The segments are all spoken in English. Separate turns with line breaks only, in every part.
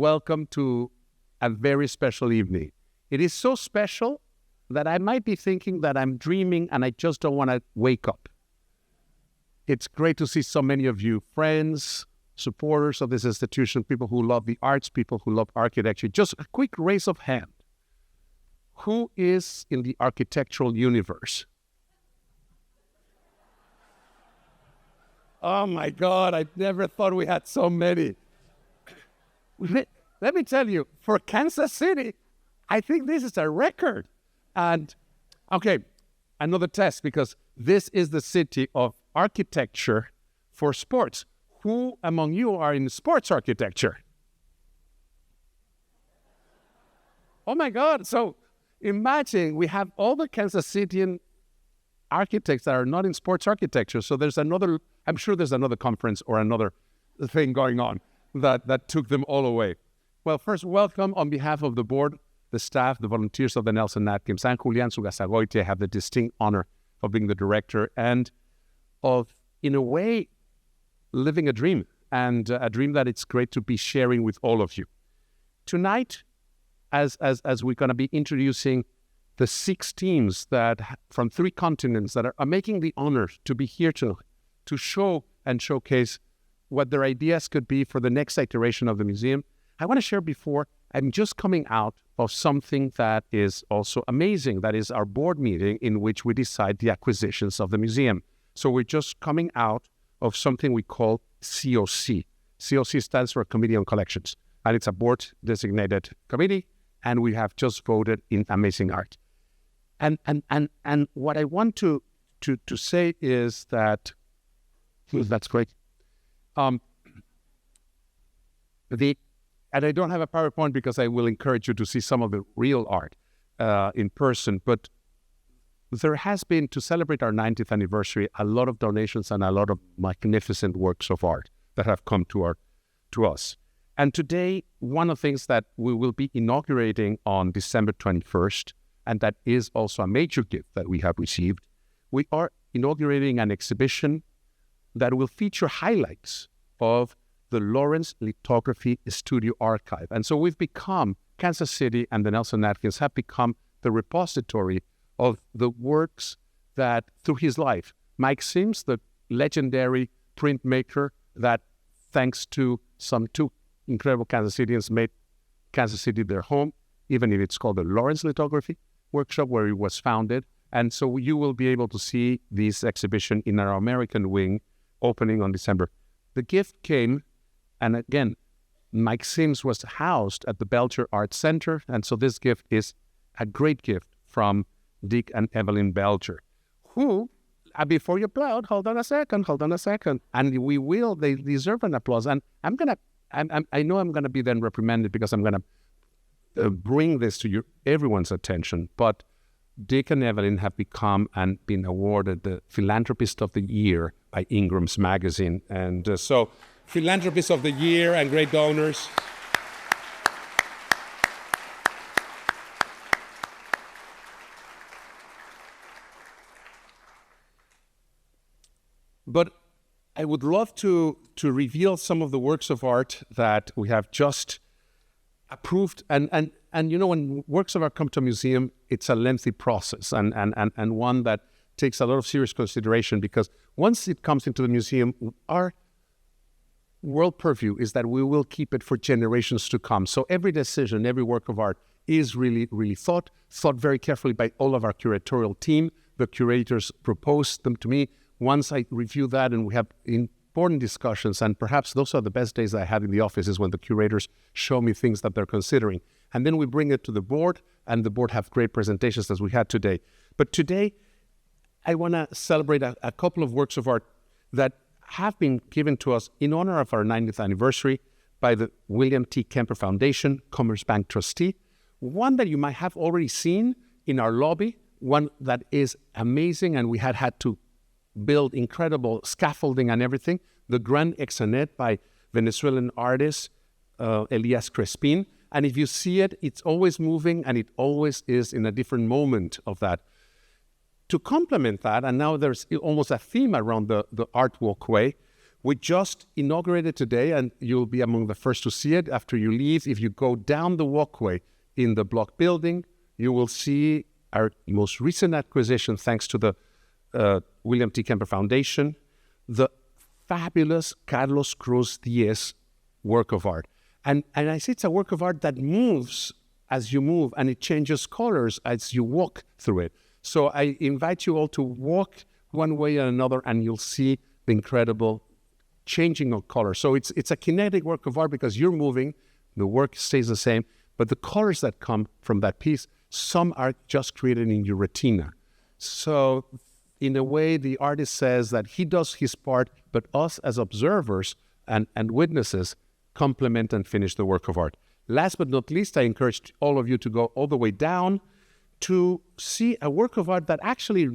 Welcome to a very special evening. It is so special that I might be thinking that I'm dreaming and I just don't want to wake up. It's great to see so many of you, friends, supporters of this institution, people who love the arts, people who love architecture. Just a quick raise of hand. Who is in the architectural universe? Oh my God, I never thought we had so many. Let me tell you, for Kansas City, I think this is a record. And okay, another test, because this is the city of architecture for sports. Who among you are in sports architecture? Oh my God, so imagine we have all the Kansas Cityan architects that are not in sports architecture. So I'm sure there's another conference or another thing going on that took them all away. Well, first, welcome on behalf of the board, the staff, the volunteers of the Nelson-Atkins, and Julian Sugasagoite. I have the distinct honor of being the director and of, in a way, living a dream, and a dream that it's great to be sharing with all of you. Tonight, as we're going to be introducing the 6 teams that from 3 continents that are making the honor to be here to show and showcase what their ideas could be for the next iteration of the museum. I want to share before, I'm just coming out of something that is also amazing. That is our board meeting in which we decide the acquisitions of the museum. So we're just coming out of something we call COC. COC stands for Committee on Collections, and it's a board-designated committee, and we have just voted in amazing art. And what I want to say is that, that's great. And I don't have a PowerPoint because I will encourage you to see some of the real art in person. But there has been, to celebrate our 90th anniversary, a lot of donations and a lot of magnificent works of art that have come to us. And today, one of the things that we will be inaugurating on December 21st, and that is also a major gift that we have received, we are inaugurating an exhibition that will feature highlights of the Lawrence Lithography Studio Archive. And so we've become, Kansas City and the Nelson-Atkins have become the repository of the works that, through his life, Mike Sims, the legendary printmaker that, thanks to some 2 incredible Kansas Cityans, made Kansas City their home, even if it's called the Lawrence Lithography Workshop, where it was founded. And so you will be able to see this exhibition in our American wing, opening on December. The gift came, and again, Mike Sims was housed at the Belcher Art Center, and so this gift is a great gift from Dick and Evelyn Belcher, who, before you applaud, hold on a second, and they deserve an applause, and I know I'm gonna be then reprimanded because I'm gonna bring this to everyone's attention, but Dick and Evelyn have become and been awarded the Philanthropist of the Year by Ingram's Magazine. And so, Philanthropist of the Year and great donors. But I would love to reveal some of the works of art that we have just approved. And you know, when works of art come to a museum, it's a lengthy process and one that takes a lot of serious consideration, because once it comes into the museum, our world purview is that we will keep it for generations to come. So every decision, every work of art is really, really thought very carefully by all of our curatorial team. The curators propose them to me. Once I review that and we have important discussions, and perhaps those are the best days I have in the office, is when the curators show me things that they're considering. And then we bring it to the board, and the board have great presentations as we had today. But today, I want to celebrate a couple of works of art that have been given to us in honor of our 90th anniversary by the William T. Kemper Foundation, Commerce Bank trustee. One that you might have already seen in our lobby, one that is amazing, and we had to build incredible scaffolding and everything, the Gran Exonet by Venezuelan artist Elias Crespin. And if you see it, it's always moving, and it always is in a different moment of that. To complement that, and now there's almost a theme around the art walkway, We just inaugurated today, and you'll be among the first to see it after you leave. If you go down the walkway in the block building, you will see our most recent acquisition, thanks to the William T. Kemper Foundation, the fabulous Carlos Cruz Diez work of art. And I say it's a work of art that moves as you move, and it changes colors as you walk through it. So I invite you all to walk one way or another, and you'll see the incredible changing of color. So it's a kinetic work of art because you're moving, the work stays the same, but the colors that come from that piece, some are just created in your retina. So in a way, the artist says that he does his part, but us as observers and witnesses complement and finish the work of art. Last but not least, I encourage all of you to go all the way down to see a work of art that actually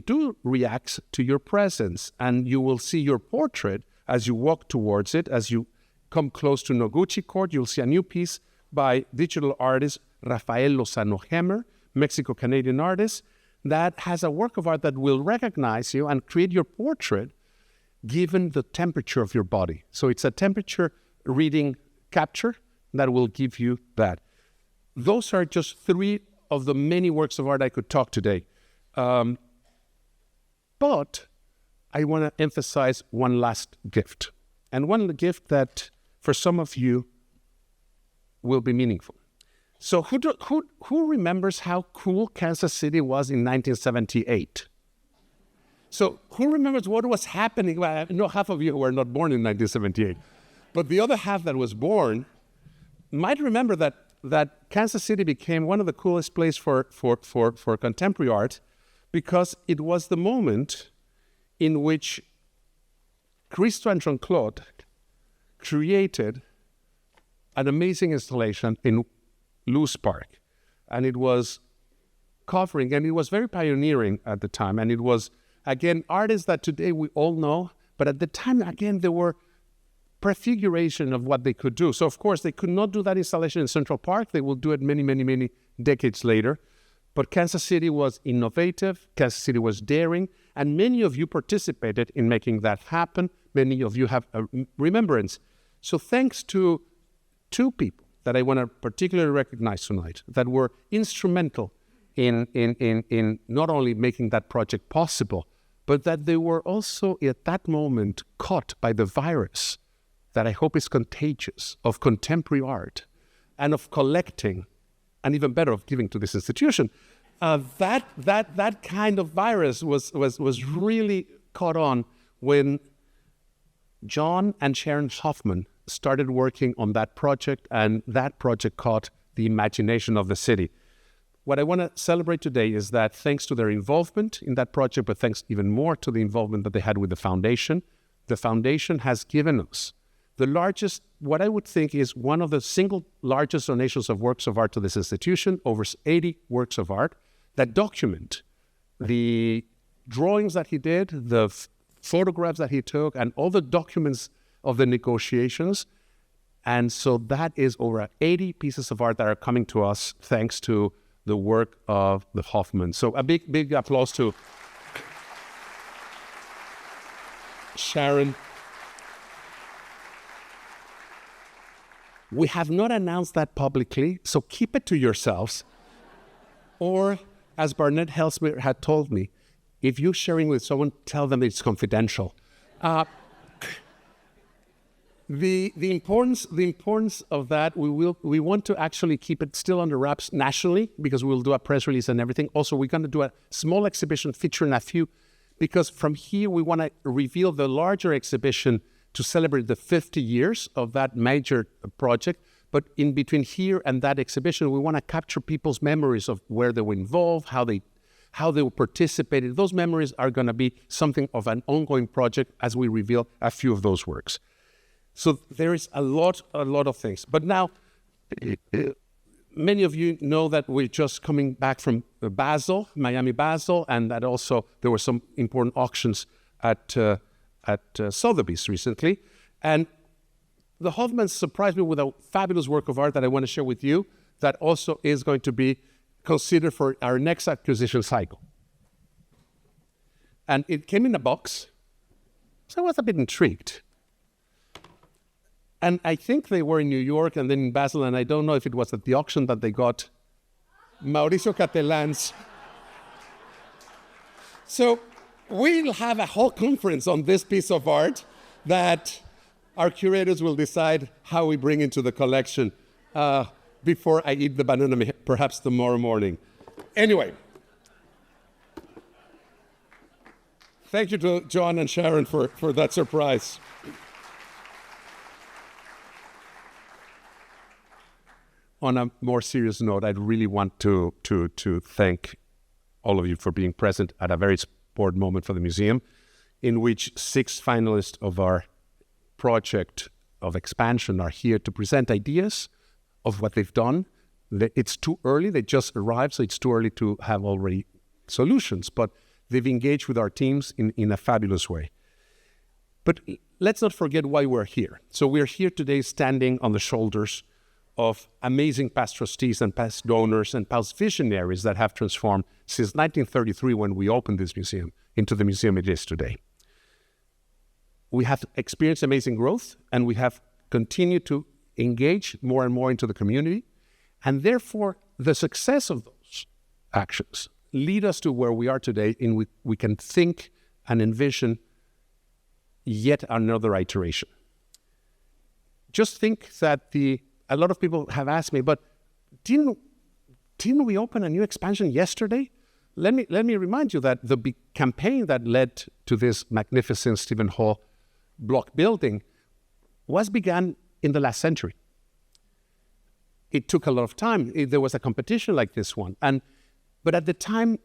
reacts to your presence. And you will see your portrait as you walk towards it. As you come close to Noguchi Court, you'll see a new piece by digital artist Rafael Lozano Hemmer, Mexico-Canadian artist, that has a work of art that will recognize you and create your portrait given the temperature of your body. So it's a temperature reading capture that will give you that. Those are just 3 of the many works of art I could talk today. But I want to emphasize one last gift, and one gift that for some of you will be meaningful. So who remembers how cool Kansas City was in 1978? So who remembers what was happening? Well, I know half of you were not born in 1978, but the other half that was born might remember that Kansas City became one of the coolest places for contemporary art, because it was the moment in which Christo and Jean-Claude created an amazing installation in Lewis Park. And it was covering, and it was very pioneering at the time. And it was, again, artists that today we all know, but at the time, again, there were prefiguration of what they could do. So, of course, they could not do that installation in Central Park. They will do it many, many, many decades later. But Kansas City was innovative. Kansas City was daring. And many of you participated in making that happen. Many of you have a remembrance. So thanks to 2 people that I want to particularly recognize tonight that were instrumental in not only making that project possible, but that they were also at that moment caught by the virus that I hope is contagious of contemporary art and of collecting, and even better, of giving to this institution. That kind of virus was really caught on when John and Sharon Hoffman started working on that project, and that project caught the imagination of the city. What I want to celebrate today is that thanks to their involvement in that project, but thanks even more to the involvement that they had with the foundation has given us the largest, what I would think is one of the single largest donations of works of art to this institution, over 80 works of art that document the drawings that he did, the photographs that he took, and all the documents of the negotiations. And so that is over 80 pieces of art that are coming to us thanks to the work of the Hoffman. So a big, big applause to Sharon. We have not announced that publicly, so keep it to yourselves. Or, as Barnett Helsmer had told me, if you're sharing with someone, tell them it's confidential. The importance of that, we want to actually keep it still under wraps nationally, because we'll do a press release and everything. Also, we're going to do a small exhibition featuring a few, because from here we want to reveal the larger exhibition to celebrate the 50 years of that major project. But in between here and that exhibition, we want to capture people's memories of where they were involved, how they participated. Those memories are going to be something of an ongoing project as we reveal a few of those works. So there is a lot of things. But now, many of you know that we're just coming back from Basel, Miami Basel, and that also there were some important auctions at Sotheby's recently. And the Hoffmans surprised me with a fabulous work of art that I want to share with you that also is going to be considered for our next acquisition cycle. And it came in a box, so I was a bit intrigued. And I think they were in New York and then in Basel, and I don't know if it was at the auction that they got Mauricio Catalan's. So we'll have a whole conference on this piece of art that our curators will decide how we bring into the collection before I eat the banana, perhaps tomorrow morning. Anyway, thank you to John and Sharon for that surprise. On a more serious note, I'd really want to thank all of you for being present at a very important moment for the museum, in which 6 finalists of our project of expansion are here to present ideas of what they've done. It's too early, they just arrived, so it's too early to have already solutions, but they've engaged with our teams in a fabulous way. But let's not forget why we're here. So we're here today standing on the shoulders of amazing past trustees and past donors and past visionaries that have transformed since 1933, when we opened this museum, into the museum it is today. We have experienced amazing growth, and we have continued to engage more and more into the community, and therefore the success of those actions lead us to where we are today, in which we can think and envision yet another iteration. Just think that a lot of people have asked me, but didn't we open a new expansion yesterday? Let me remind you that the big campaign that led to this magnificent Stephen Hall block building was begun in the last century. It took a lot of time. There was a competition like this one. But at the time,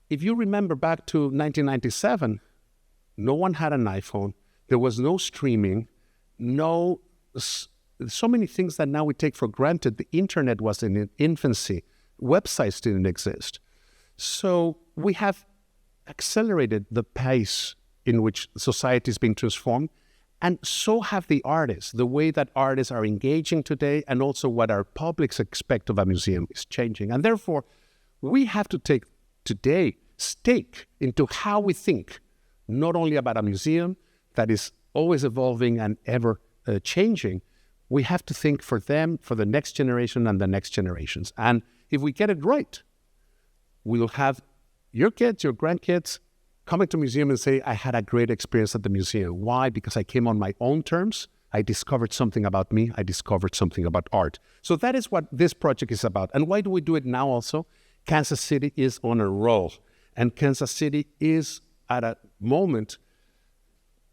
if you remember back to 1997, no one had an iPhone. There was no streaming, so many things that now we take for granted. The internet was in infancy. Websites didn't exist. So we have accelerated the pace in which society is being transformed, and so have the artists. The way that artists are engaging today, and also what our publics expect of a museum, is changing. And therefore, we have to take today stake into how we think, not only about a museum that is always evolving and ever changing. We have to think for them, for the next generation and the next generations. And if we get it right, we'll have your kids, your grandkids coming to museum and say, I had a great experience at the museum. Why? Because I came on my own terms. I discovered something about me. I discovered something about art. So that is what this project is about. And why do we do it now also? Kansas City is on a roll. And Kansas City is at a moment,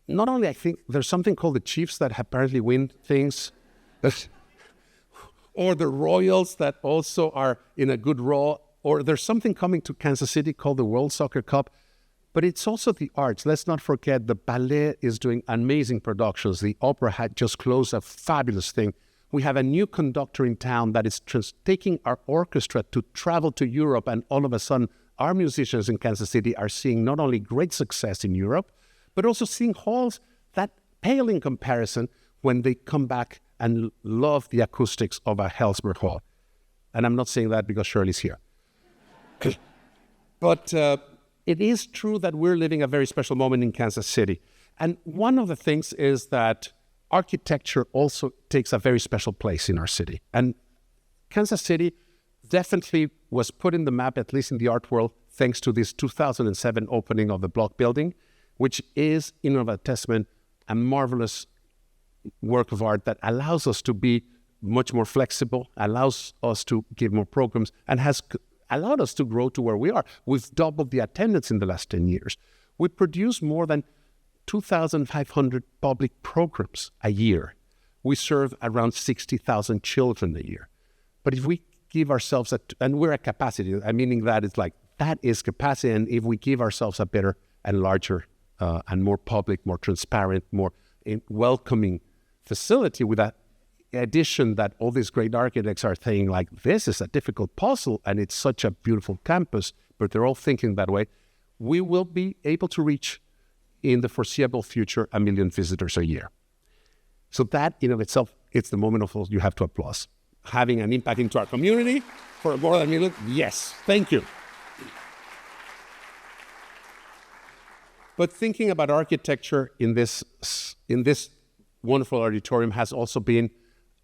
not only, I think there's something called the Chiefs that apparently win things, or the Royals that also are in a good role, or there's something coming to Kansas City called the World Soccer Cup. But it's also the arts. Let's not forget the ballet is doing amazing productions. The opera had just closed a fabulous thing. We have a new conductor in town that is taking our orchestra to travel to Europe, and all of a sudden our musicians in Kansas City are seeing not only great success in Europe, but also seeing halls that pale in comparison when they come back and love the acoustics of a Hellsberg Hall. And I'm not saying that because Shirley's here. But it is true that we're living a very special moment in Kansas City. And one of the things is that architecture also takes a very special place in our city. And Kansas City definitely was put in the map, at least in the art world, thanks to this 2007 opening of the block building, which is, in and of a testament, a marvelous work of art that allows us to be much more flexible, allows us to give more programs, and has allowed us to grow to where we are. We've doubled the attendance in the last 10 years. We produce more than 2,500 public programs a year. We serve around 60,000 children a year. But if we give ourselves and we're at capacity, meaning that it's like, that is capacity, and if we give ourselves a better and larger and more public, more transparent, more welcoming facility, with that addition that all these great architects are saying, like, this is a difficult puzzle and it's such a beautiful campus, but they're all thinking that way, we will be able to reach in the foreseeable future 1 million visitors a year. So that in of itself, it's the moment of all you have to applaud. Having an impact into our community for more than 1 million, yes, thank you. But thinking about architecture in this wonderful auditorium has also been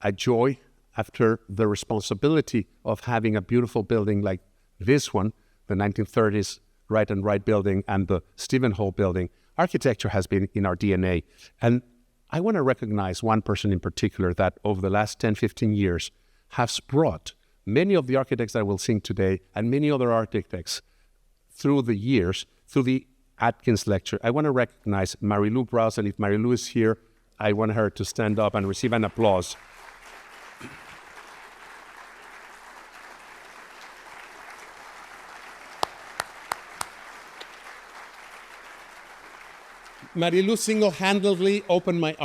a joy after the responsibility of having a beautiful building like this one, the 1930s Right and Right building and the Stephen Hall building. Architecture has been in our DNA. And I want to recognize one person in particular that over the last 10, 15 years has brought many of the architects that we'll sing today and many other architects through the years, through the Atkins Lecture. I want to recognize Marilou Browse, and if Marilou is here, I want her to stand up and receive an applause. Marilou single-handedly opened my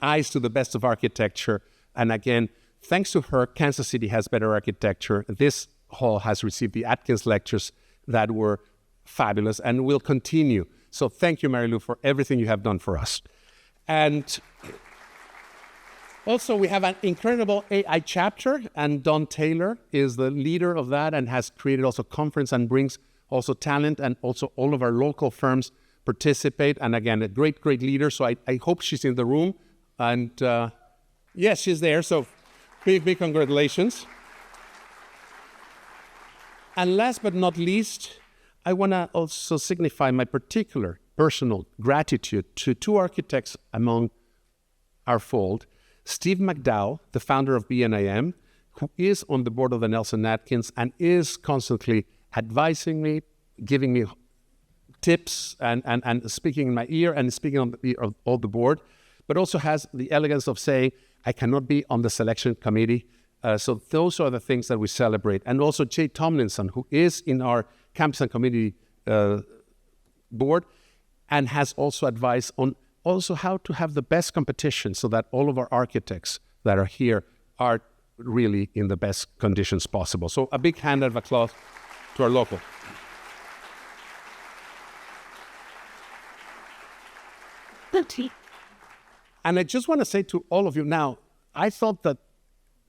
eyes to the best of architecture. And again, thanks to her, Kansas City has better architecture. This hall has received the Atkins Lectures that were fabulous and will continue. So thank you, Marilou, for everything you have done for us. And also, we have an incredible AI chapter, and Don Taylor is the leader of that and has created also conference and brings also talent, and also all of our local firms participate. And again, a great, great leader. So I hope she's in the room. And yes, she's there. So big, big congratulations. And last but not least, I want to also signify my particular personal gratitude to two architects among our fold. Steve McDowell, the founder of BNIM, who is on the board of the Nelson-Atkins and is constantly advising me, giving me tips and speaking in my ear and speaking on the ear of all the board, but also has the elegance of saying, I cannot be on the selection committee. So those are the things that we celebrate. And also Jay Tomlinson, who is in our campus and community board and has also advised on also how to have the best competition so that all of our architects that are here are really in the best conditions possible. So a big hand of applause to our local. And I just want to say to all of you now, I thought that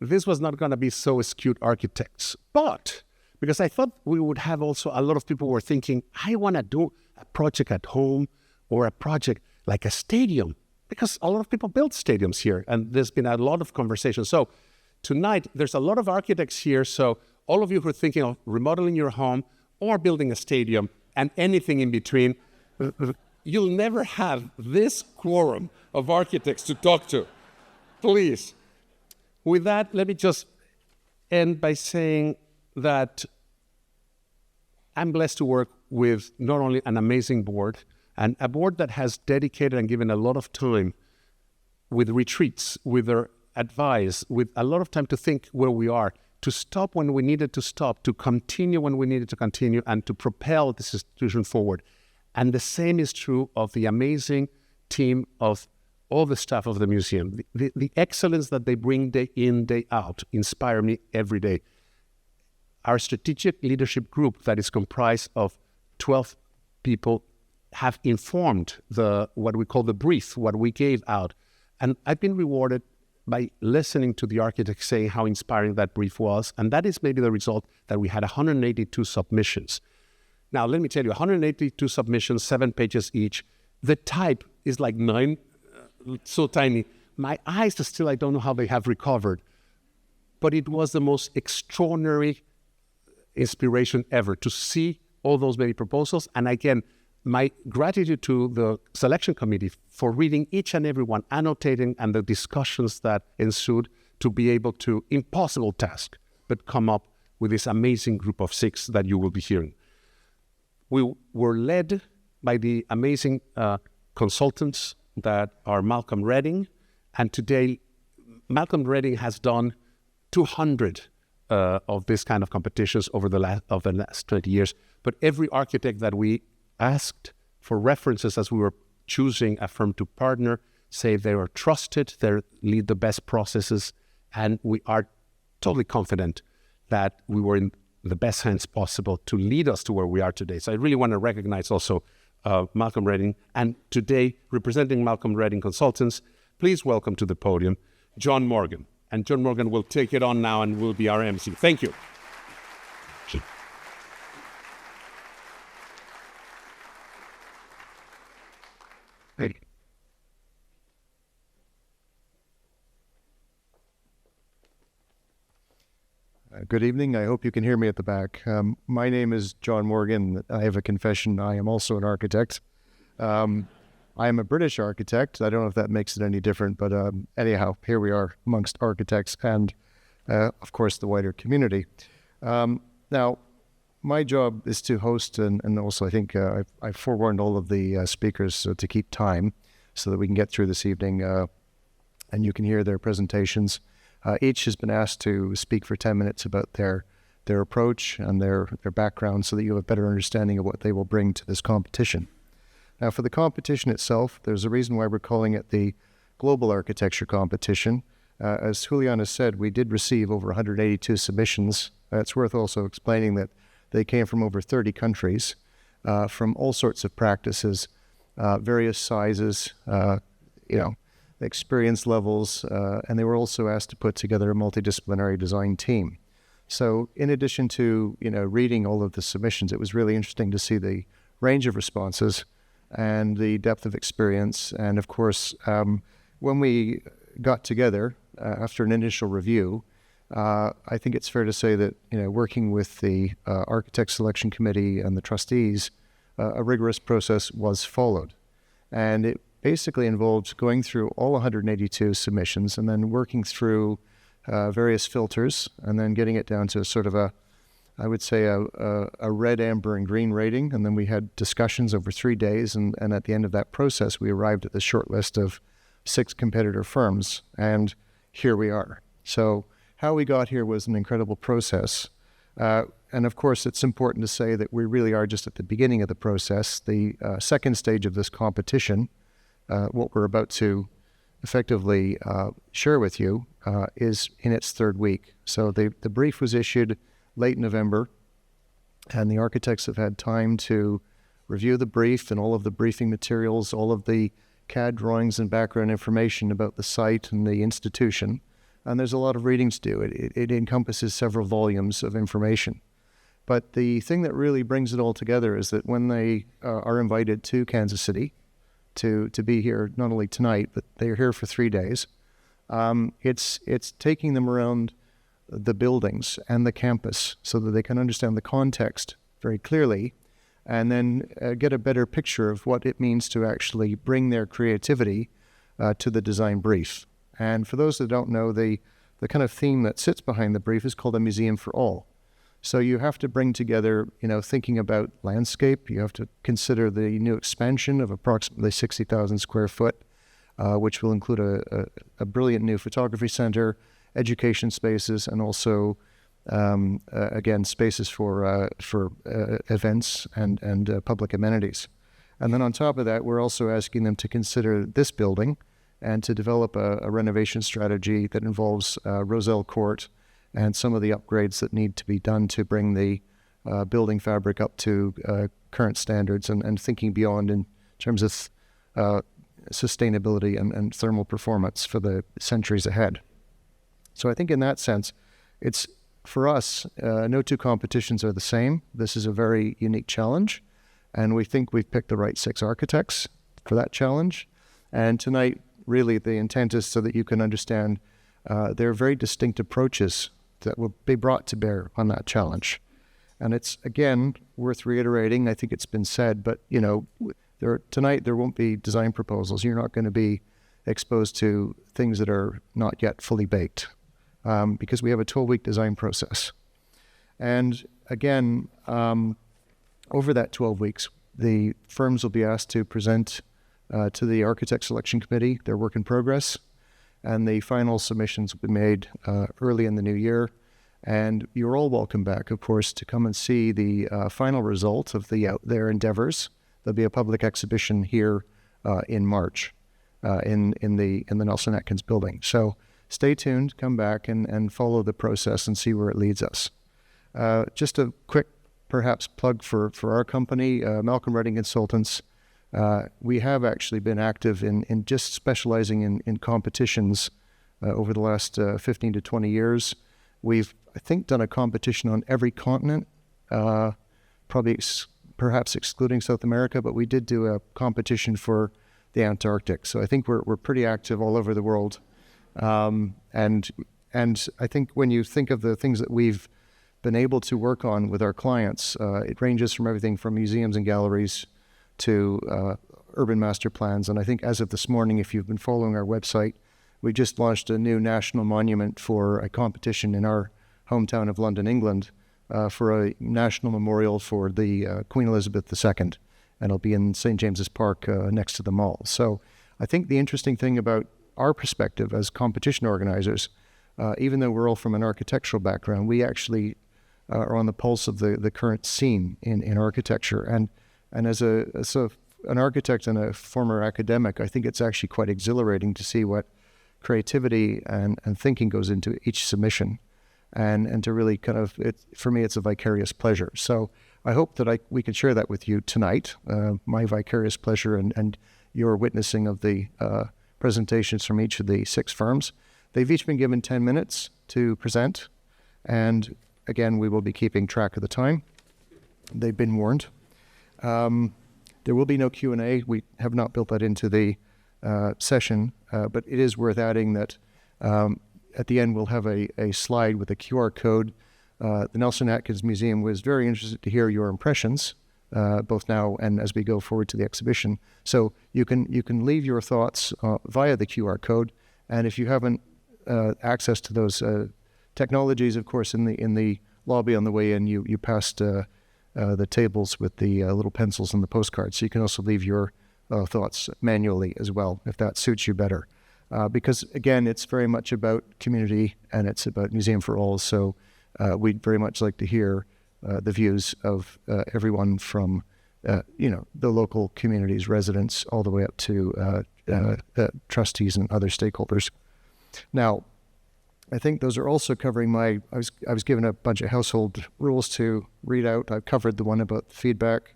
this was not going to be so astute architects, but because I thought we would have also a lot of people who were thinking, I want to do a project at home or a project like a stadium, because a lot of people build stadiums here, and there's been a lot of conversation. So tonight, there's a lot of architects here, so all of you who are thinking of remodeling your home or building a stadium and anything in between, you'll never have this quorum of architects to talk to. Please. With that, let me just end by saying that I'm blessed to work with not only an amazing board, and a board that has dedicated and given a lot of time with retreats, with their advice, with a lot of time to think where we are, to stop when we needed to stop, to continue when we needed to continue, and to propel this institution forward. And the same is true of the amazing team of all the staff of the museum. The excellence that they bring day in, day out, inspire me every day. Our strategic leadership group that is comprised of 12 people have informed what we call the brief, what we gave out. And I've been rewarded by listening to the architects saying how inspiring that brief was. And that is maybe the result that we had 182 submissions. Now, let me tell you, 182 submissions, 7 pages each. The type is like 9, so tiny. My eyes still, I don't know how they have recovered. But it was the most extraordinary inspiration ever to see all those many proposals. And again, my gratitude to the selection committee for reading each and every one, annotating, and the discussions that ensued to be able to, impossible task, but come up with this amazing group of 6 that you will be hearing. We were led by the amazing consultants that are Malcolm Redding, and today Malcolm Redding has done 200 of this kind of competitions over the last 20 years. But every architect that we asked for references as we were choosing a firm to partner say they are trusted, they lead the best processes, and we are totally confident that we were in the best hands possible to lead us to where we are today. So I really want to recognize also Malcolm Redding, and today, representing Malcolm Redding Consultants, please welcome to the podium John Morgan. And John Morgan will take it on now and will be our MC. Thank you.
Good evening. I hope you can hear me at the back. My name is John Morgan. I have a confession. I am also an architect. I am a British architect. I don't know if that makes it any different, but anyhow, here we are amongst architects and, of course, the wider community. Now, my job is to host, and also I think I've forewarned all of the speakers to keep time so that we can get through this evening and you can hear their presentations. Each has been asked to speak for 10 minutes about their approach and their background so that you have a better understanding of what they will bring to this competition. Now, for the competition itself, there's a reason why we're calling it the Global Architecture Competition. As Julian has said, we did receive over 182 submissions. It's worth also explaining that they came from over 30 countries, from all sorts of practices, various sizes, experience levels, and they were also asked to put together a multidisciplinary design team. So in addition to, reading all of the submissions, it was really interesting to see the range of responses and the depth of experience. And of course, when we got together after an initial review, I think it's fair to say that, working with the Architect Selection Committee and the trustees, a rigorous process was followed. And it basically involved going through all 182 submissions and then working through various filters and then getting it down to sort of a red, amber, and green rating. And then we had discussions over 3 days. And at the end of that process, we arrived at the short list of 6 competitor firms. And here we are. So how we got here was an incredible process. And of course, it's important to say that we really are just at the beginning of the process. The second stage of this competition, what we're about to effectively share with you, is in its third week. So the brief was issued late November, and the architects have had time to review the brief and all of the briefing materials, all of the CAD drawings and background information about the site and the institution. And there's a lot of reading to do. It encompasses several volumes of information. But the thing that really brings it all together is that when they are invited to Kansas City to be here, not only tonight, but they're here for 3 days, it's taking them around the buildings and the campus so that they can understand the context very clearly and then get a better picture of what it means to actually bring their creativity to the design brief. And for those that don't know, the kind of theme that sits behind the brief is called a museum for all. So you have to bring together, thinking about landscape. You have to consider the new expansion of approximately 60,000 square foot, which will include a brilliant new photography center, education spaces, and also, again, spaces for events and public amenities. And then on top of that, we're also asking them to consider this building and to develop a renovation strategy that involves Roselle Court and some of the upgrades that need to be done to bring the building fabric up to current standards and thinking beyond in terms of sustainability and thermal performance for the centuries ahead. So I think in that sense, it's, for us, no two competitions are the same. This is a very unique challenge, and we think we've picked the right 6 architects for that challenge. And tonight, really, the intent is so that you can understand there are very distinct approaches that will be brought to bear on that challenge. And it's, again, worth reiterating. I think it's been said, but, tonight there won't be design proposals. You're not going to be exposed to things that are not yet fully baked because we have a 12-week design process. And again, over that 12 weeks, the firms will be asked to present to the Architect Selection Committee their work in progress, and the final submissions will be made early in the new year. And you're all welcome back, of course, to come and see the final result of their endeavors. There'll be a public exhibition here in March in the Nelson-Atkins building. So stay tuned, come back and follow the process and see where it leads us. Just a quick, perhaps, plug for our company, Malcolm Redding Consultants. We have actually been active in just specializing in competitions over the last 15 to 20 years. We've, I think, done a competition on every continent, perhaps excluding South America, but we did do a competition for the Antarctic. So I think we're pretty active all over the world. And And I think when you think of the things that we've been able to work on with our clients, it ranges from everything from museums and galleries to urban master plans. And I think as of this morning, if you've been following our website, we just launched a new national monument for a competition in our hometown of London, England, for a national memorial for the Queen Elizabeth II. And it'll be in St. James's Park next to the mall. So I think the interesting thing about our perspective as competition organizers, even though we're all from an architectural background, we actually are on the pulse of the current scene in architecture. And as an architect and a former academic, I think it's actually quite exhilarating to see what creativity and thinking goes into each submission. And to really kind of, for me, it's a vicarious pleasure. So I hope that we can share that with you tonight, my vicarious pleasure and your witnessing of the presentations from each of the 6 firms. They've each been given 10 minutes to present. And again, we will be keeping track of the time. They've been warned. There will be no Q&A. We have not built that into the session, but it is worth adding that at the end we'll have a slide with a QR code. The Nelson-Atkins Museum was very interested to hear your impressions, both now and as we go forward to the exhibition. So you can leave your thoughts via the QR code, and if you haven't access to those technologies, of course, in the lobby on the way in, you passed the tables with the little pencils and the postcards. So you can also leave your thoughts manually as well, if that suits you better. Because again, it's very much about community and it's about Museum for All. So we'd very much like to hear the views of everyone from, the local communities, residents, all the way up to trustees and other stakeholders. Now, I think those are also covering I was given a bunch of household rules to read out. I've covered the one about feedback.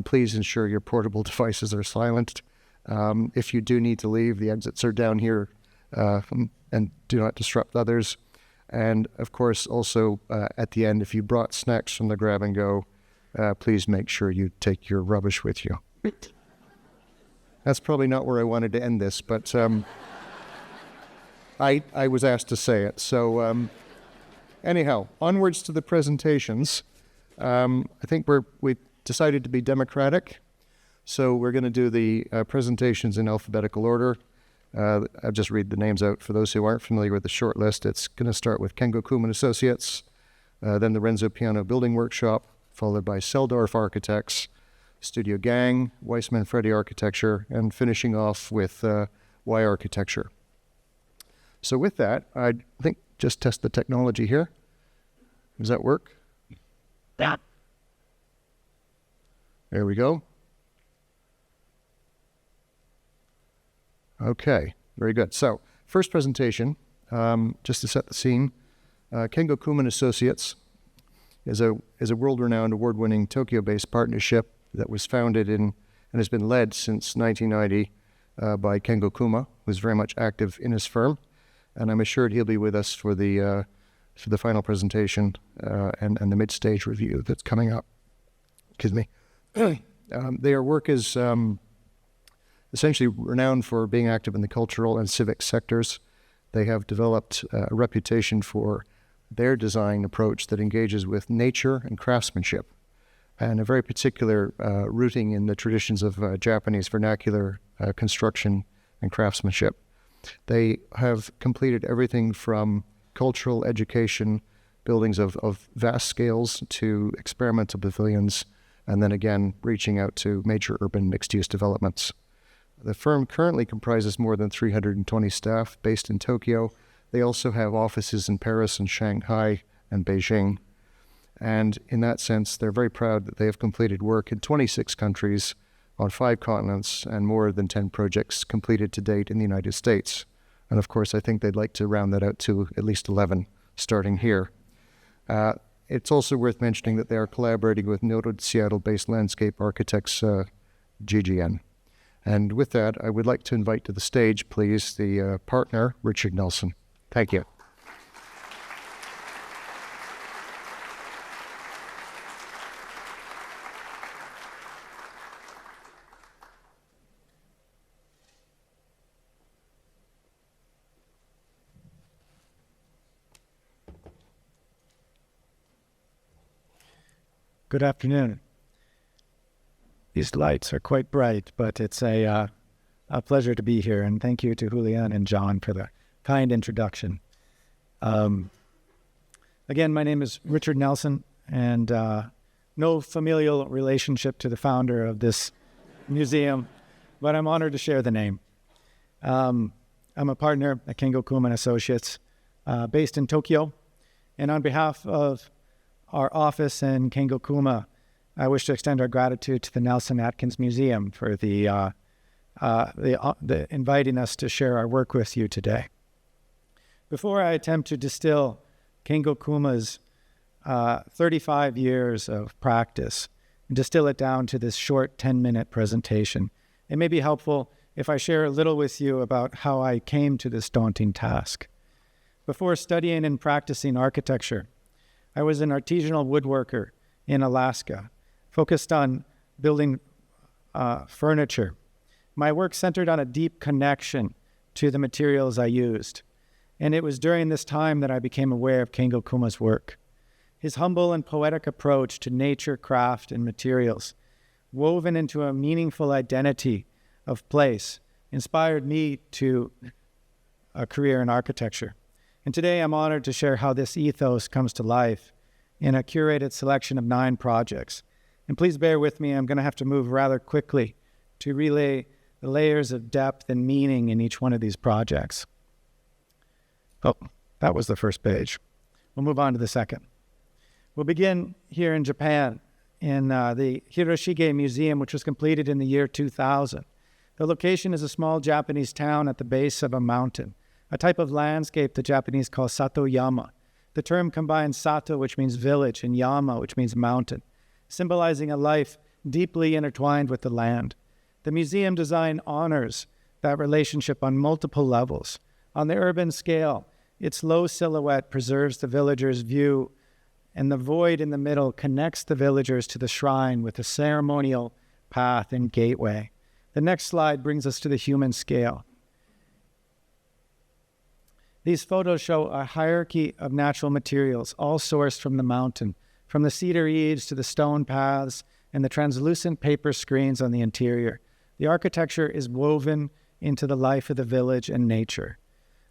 Please ensure your portable devices are silenced. If you do need to leave, the exits are down here, and do not disrupt others. And of course, also at the end, if you brought snacks from the grab and go, please make sure you take your rubbish with you. That's probably not where I wanted to end this, but I was asked to say it. So anyhow, onwards to the presentations. I think we decided to be democratic. So we're going to do the presentations in alphabetical order. I'll just read the names out for those who aren't familiar with the short list. It's going to start with Kengo Kuma Associates, then the Renzo Piano Building Workshop, followed by Selldorf Architects, Studio Gang, Weiss Manfredi Architecture, and finishing off with Y Architecture. So with that, I think just test the technology here. Does that work? Yeah. There we go. Okay, very good. So, first presentation, just to set the scene. Kengo Kuma Associates is a world-renowned, award-winning Tokyo-based partnership that was founded and has been led since 1990 by Kengo Kuma, who's very much active in his firm, and I'm assured he'll be with us for the final presentation and the mid-stage review that's coming up. Excuse me. Their work is essentially renowned for being active in the cultural and civic sectors. They have developed a reputation for their design approach that engages with nature and craftsmanship, and a very particular rooting in the traditions of Japanese vernacular construction and craftsmanship. They have completed everything from cultural education, buildings of vast scales, to experimental pavilions, and then again reaching out to major urban mixed-use developments. The firm currently comprises more than 320 staff based in Tokyo. They also have offices in Paris and Shanghai and Beijing. And in that sense, they're very proud that they have completed work in 26 countries on 5 continents and more than 10 projects completed to date in the United States. And of course, I think they'd like to round that out to at least 11, starting here. It's also worth mentioning that they are collaborating with noted Seattle-based landscape architects, GGN. And with that, I would like to invite to the stage, please, the partner, Richard Nelson. Thank you.
Good afternoon. These lights are quite bright, but it's a pleasure to be here, and thank you to Julian and John for the kind introduction. Again, my name is Richard Nelson, and no familial relationship to the founder of this museum, but I'm honored to share the name. I'm a partner at Kengo Kuma Associates, based in Tokyo, and on behalf of our office in Kengo Kuma, I wish to extend our gratitude to the Nelson-Atkins Museum for the inviting us to share our work with you today. Before I attempt to distill Kengo Kuma's 35 years of practice and distill it down to this short 10-minute presentation, it may be helpful if I share a little with you about how I came to this daunting task. Before studying and practicing architecture, I was an artisanal woodworker in Alaska, focused on building furniture. My work centered on a deep connection to the materials I used. And it was during this time that I became aware of Kengo Kuma's work. His humble and poetic approach to nature, craft, and materials, woven into a meaningful identity of place, inspired me to a career in architecture. And today I'm honored to share how this ethos comes to life in a curated selection of 9 projects. And please bear with me, I'm going to have to move rather quickly to relay the layers of depth and meaning in each one of these projects. Oh, that was the first page. We'll move on to the second. We'll begin here in Japan in the Hiroshige Museum, which was completed in the year 2000. The location is a small Japanese town at the base of a mountain, a type of landscape the Japanese call Satoyama. The term combines Sato, which means village, and Yama, which means mountain, symbolizing a life deeply intertwined with the land. The museum design honors that relationship on multiple levels. On the urban scale, its low silhouette preserves the villagers' view, and the void in the middle connects the villagers to the shrine with a ceremonial path and gateway. The next slide brings us to the human scale. These photos show a hierarchy of natural materials, all sourced from the mountain, from the cedar eaves to the stone paths and the translucent paper screens on the interior. The architecture is woven into the life of the village and nature.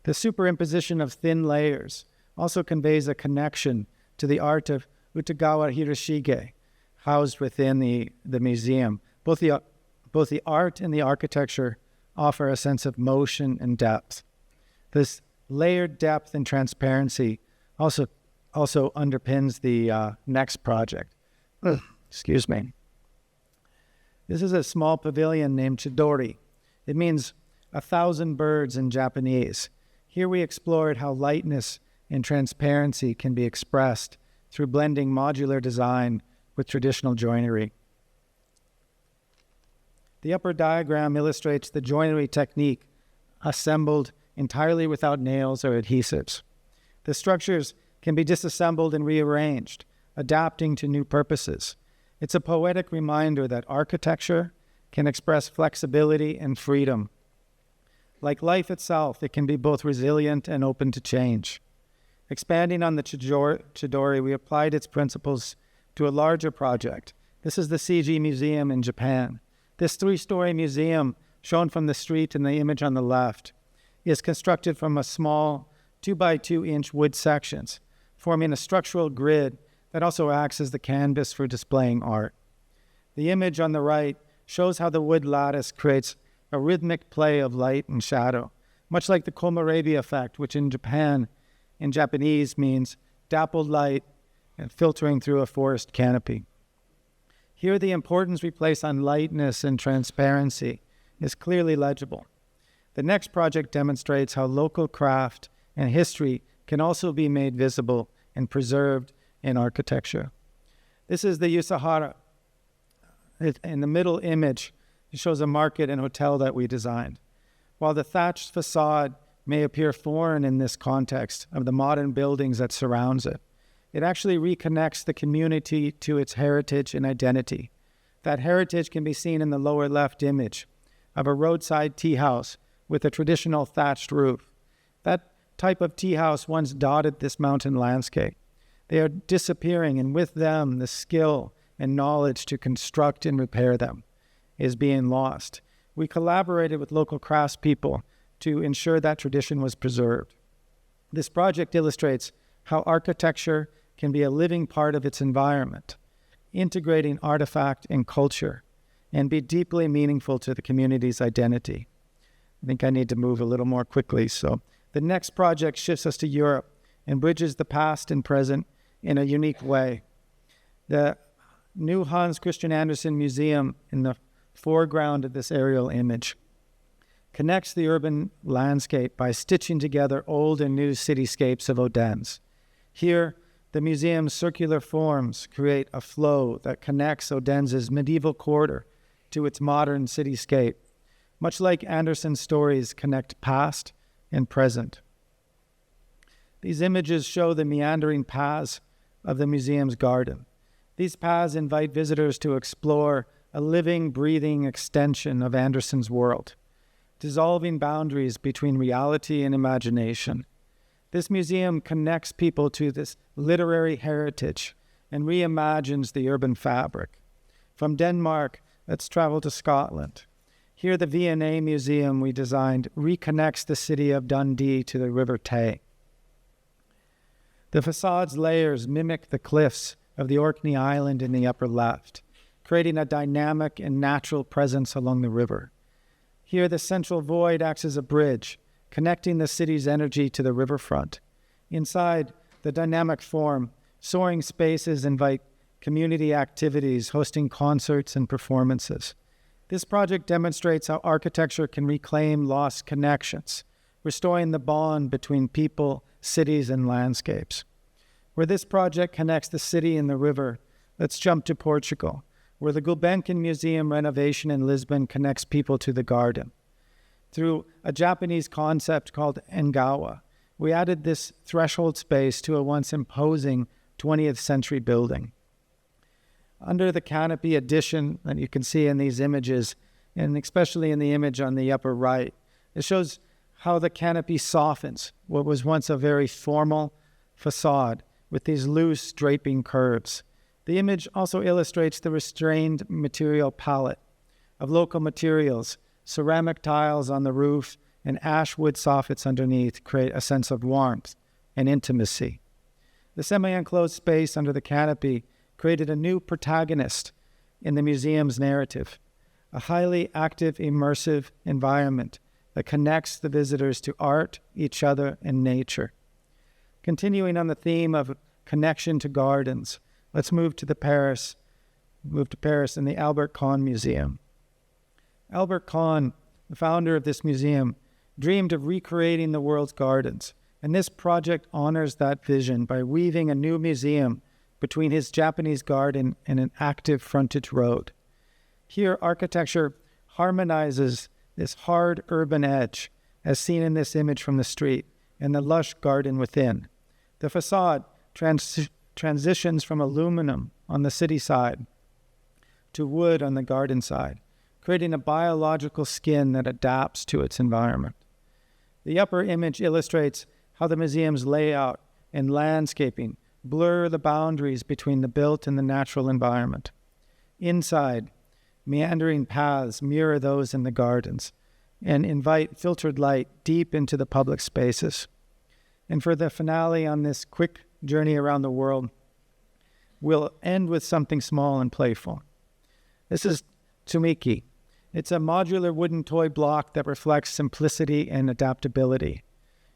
The superimposition of thin layers also conveys a connection to the art of Utagawa Hiroshige, housed within the museum. Both the art and the architecture offer a sense of motion and depth. This layered depth and transparency also underpins the next project. Excuse me. This is a small pavilion named Chidori. It means 1,000 birds in Japanese. Here we explored how lightness and transparency can be expressed through blending modular design with traditional joinery. The upper diagram illustrates the joinery technique assembled entirely without nails or adhesives. The structures can be disassembled and rearranged, adapting to new purposes. It's a poetic reminder that architecture can express flexibility and freedom. Like life itself, it can be both resilient and open to change. Expanding on the Chidori, we applied its principles to a larger project. This is the CG Museum in Japan. This 3-story museum, shown from the street in the image on the left, is constructed from a small 2-by-2-inch wood sections, forming a structural grid that also acts as the canvas for displaying art. The image on the right shows how the wood lattice creates a rhythmic play of light and shadow, much like the komorebi effect, which in Japanese means dappled light and filtering through a forest canopy. Here, the importance we place on lightness and transparency is clearly legible. The next project demonstrates how local craft and history can also be made visible and preserved in architecture. This is the Yusahara. In the middle image, it shows a market and hotel that we designed. While the thatched facade may appear foreign in this context of the modern buildings that surrounds it, it actually reconnects the community to its heritage and identity. That heritage can be seen in the lower left image of a roadside tea house with a traditional thatched roof. That type of tea house once dotted this mountain landscape. They are disappearing, and with them, the skill and knowledge to construct and repair them is being lost. We collaborated with local craftspeople to ensure that tradition was preserved. This project illustrates how architecture can be a living part of its environment, integrating artifact and culture, and be deeply meaningful to the community's identity. I think I need to move a little more quickly. So the next project shifts us to Europe and bridges the past and present in a unique way. The new Hans Christian Andersen Museum in the foreground of this aerial image connects the urban landscape by stitching together old and new cityscapes of Odense. Here, the museum's circular forms create a flow that connects Odense's medieval quarter to its modern cityscape, much like Andersen's stories connect past and present. These images show the meandering paths of the museum's garden. These paths invite visitors to explore a living, breathing extension of Andersen's world, dissolving boundaries between reality and imagination. This museum connects people to this literary heritage and reimagines the urban fabric. From Denmark, let's travel to Scotland. Here, the V&A Museum we designed reconnects the city of Dundee to the River Tay. The facade's layers mimic the cliffs of the Orkney Island in the upper left, creating a dynamic and natural presence along the river. Here, the central void acts as a bridge, connecting the city's energy to the riverfront. Inside the dynamic form, soaring spaces invite community activities, hosting concerts and performances. This project demonstrates how architecture can reclaim lost connections, restoring the bond between people, cities, and landscapes. Where this project connects the city and the river, let's jump to Portugal, where the Gulbenkian Museum renovation in Lisbon connects people to the garden. Through a Japanese concept called Engawa, we added this threshold space to a once imposing 20th century building. Under the canopy addition that you can see in these images, and especially in the image on the upper right, it shows how the canopy softens what was once a very formal facade with these loose draping curves. The image also illustrates the restrained material palette of local materials. Ceramic tiles on the roof and ash wood soffits underneath create a sense of warmth and intimacy. The semi-enclosed space under the canopy created a new protagonist in the museum's narrative, a highly active, immersive environment that connects the visitors to art, each other, and nature. Continuing on the theme of connection to gardens, let's move to Paris in the Albert Kahn Museum. Albert Kahn, the founder of this museum, dreamed of recreating the world's gardens, and this project honors that vision by weaving a new museum between his Japanese garden and an active frontage road. Here, architecture harmonizes this hard urban edge, as seen in this image from the street, and the lush garden within. The facade transitions from aluminum on the city side to wood on the garden side, creating a biological skin that adapts to its environment. The upper image illustrates how the museum's layout and landscaping blur the boundaries between the built and the natural environment. Inside, meandering paths mirror those in the gardens and invite filtered light deep into the public spaces. And for the finale on this quick journey around the world, we'll end with something small and playful. This is Tsumiki. It's a modular wooden toy block that reflects simplicity and adaptability.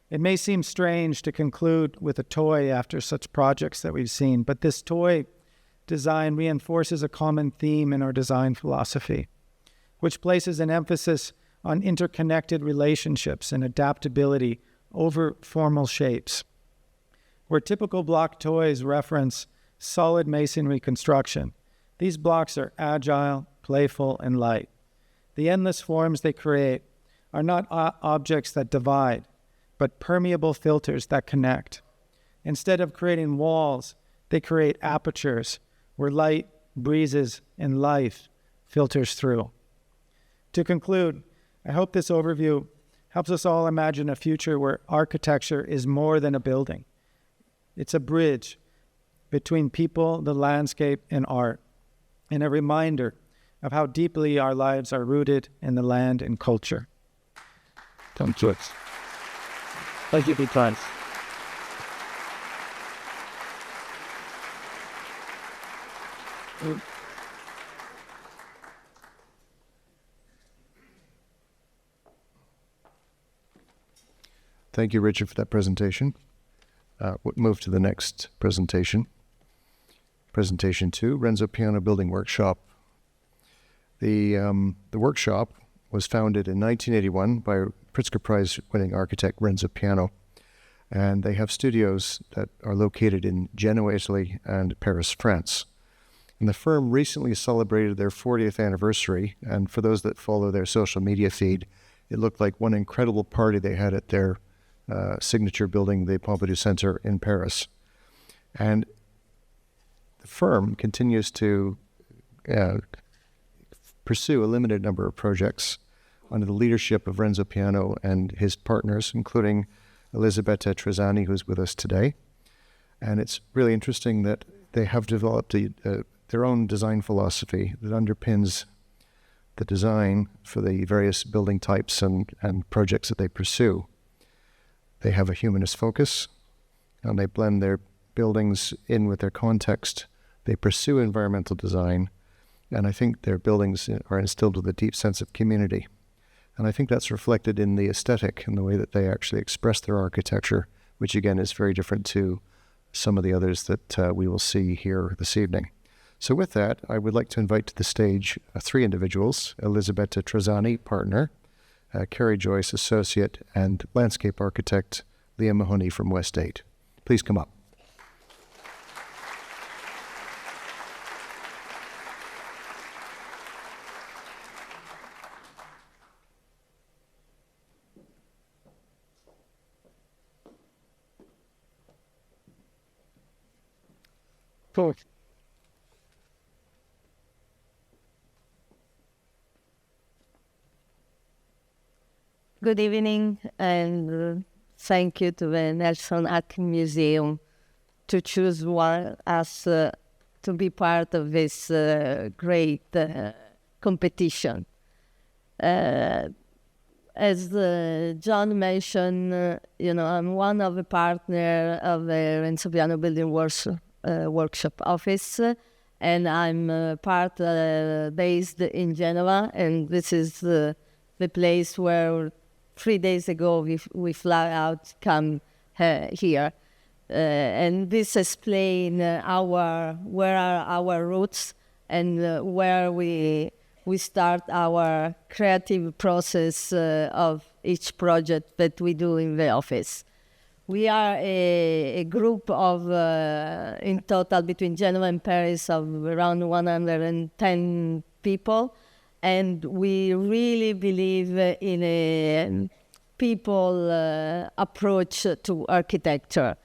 It may seem strange to conclude with a toy after such projects that we've seen, but this toy design reinforces a common theme in our design philosophy, which places an emphasis on interconnected relationships and adaptability over formal shapes. Where typical block toys reference solid masonry construction, these blocks are agile, playful, and light. The endless forms they create are not objects that divide, but permeable filters that connect. Instead of creating walls, they create apertures where light, breezes, and life filters through. To conclude, I hope this overview helps us all imagine a future where architecture is more than a building. It's a bridge between people, the landscape, and art. and a reminder of how deeply our lives are rooted in the land and culture.
Thank you.
Thank you, Peter.
Thank you, Richard, for that presentation. We'll move to the next presentation. Presentation 2, Renzo Piano Building Workshop. The workshop was founded in 1981 by Pritzker Prize-winning architect Renzo Piano, and they have studios that are located in Genoa, Italy, and Paris, France. And the firm recently celebrated their 40th anniversary, and for those that follow their social media feed, it looked like one incredible party they had at their signature building, the Pompidou Center in Paris. And the firm continues to pursue a limited number of projects under the leadership of Renzo Piano and his partners, including Elisabetta Trezani, who's with us today. And it's really interesting that they have developed their own design philosophy that underpins the design for the various building types and projects that they pursue. They have a humanist focus, and they blend their buildings in with their context. They pursue environmental design, and I think their buildings are instilled with a deep sense of community. And I think that's reflected in the aesthetic and the way that they actually express their architecture, which again is very different to some of the others that we will see here this evening. So with that, I would like to invite to the stage 3 individuals: Elisabetta Trezani, partner, Carrie Joyce, associate, and landscape architect Liam Mahoney from West 8. Please come up.
Cool.
Good evening, and thank you to the Nelson-Atkins Museum to choose us to be part of this great competition. As John mentioned, I'm one of the partners of the Renzo Piano Building Workshop office, and I'm based in Genoa, and this is the place where 3 days ago we fly out, come here. And this explains where are our roots and where we start our creative process of each project that we do in the office. We are a group of, in total, between Genoa and Paris, of around 110 people. And we really believe in a people approach to architecture.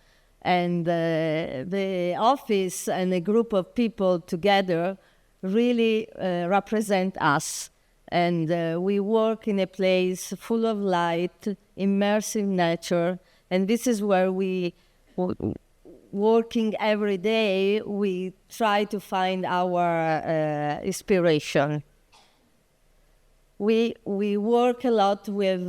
And the office and a group of people together really represent us. And we work in a place full of light, immersive nature. And this is where working every day, we try to find our inspiration. We work a lot with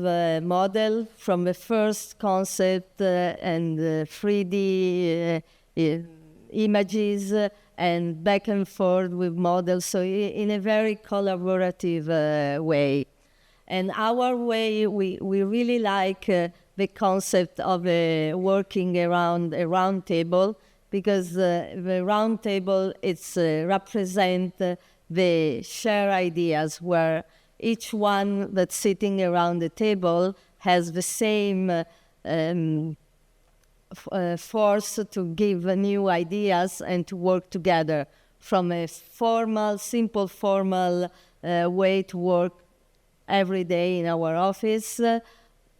model from the first concept and 3D images and back and forth with models, so in a very collaborative way. And our way, we really like the concept of working around a round table, because the round table, it's represent the shared ideas, where each one that's sitting around the table has the same force to give new ideas and to work together, from a simple formal way to work every day in our office,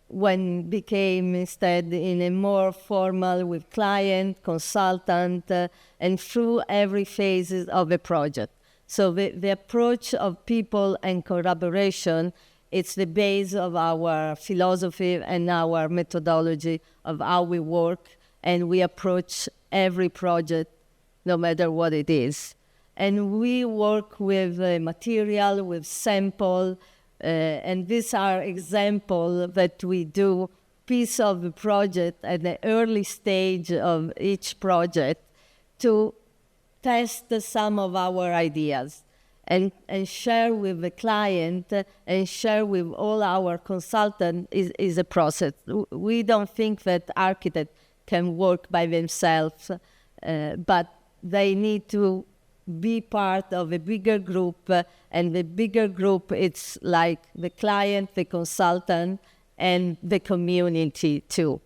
when became instead in a more formal with client, consultant, and through every phase of a project. So the approach of people and collaboration, it's the base of our philosophy and our methodology of how we work, and we approach every project, no matter what it is. And we work with material, with sample, and these are examples that we do piece of the project at the early stage of each project to test some of our ideas and share with the client and share with all our consultants is a process. We don't think that architects can work by themselves, but they need to be part of a bigger group, and the bigger group, it's like the client, the consultant, and the community too.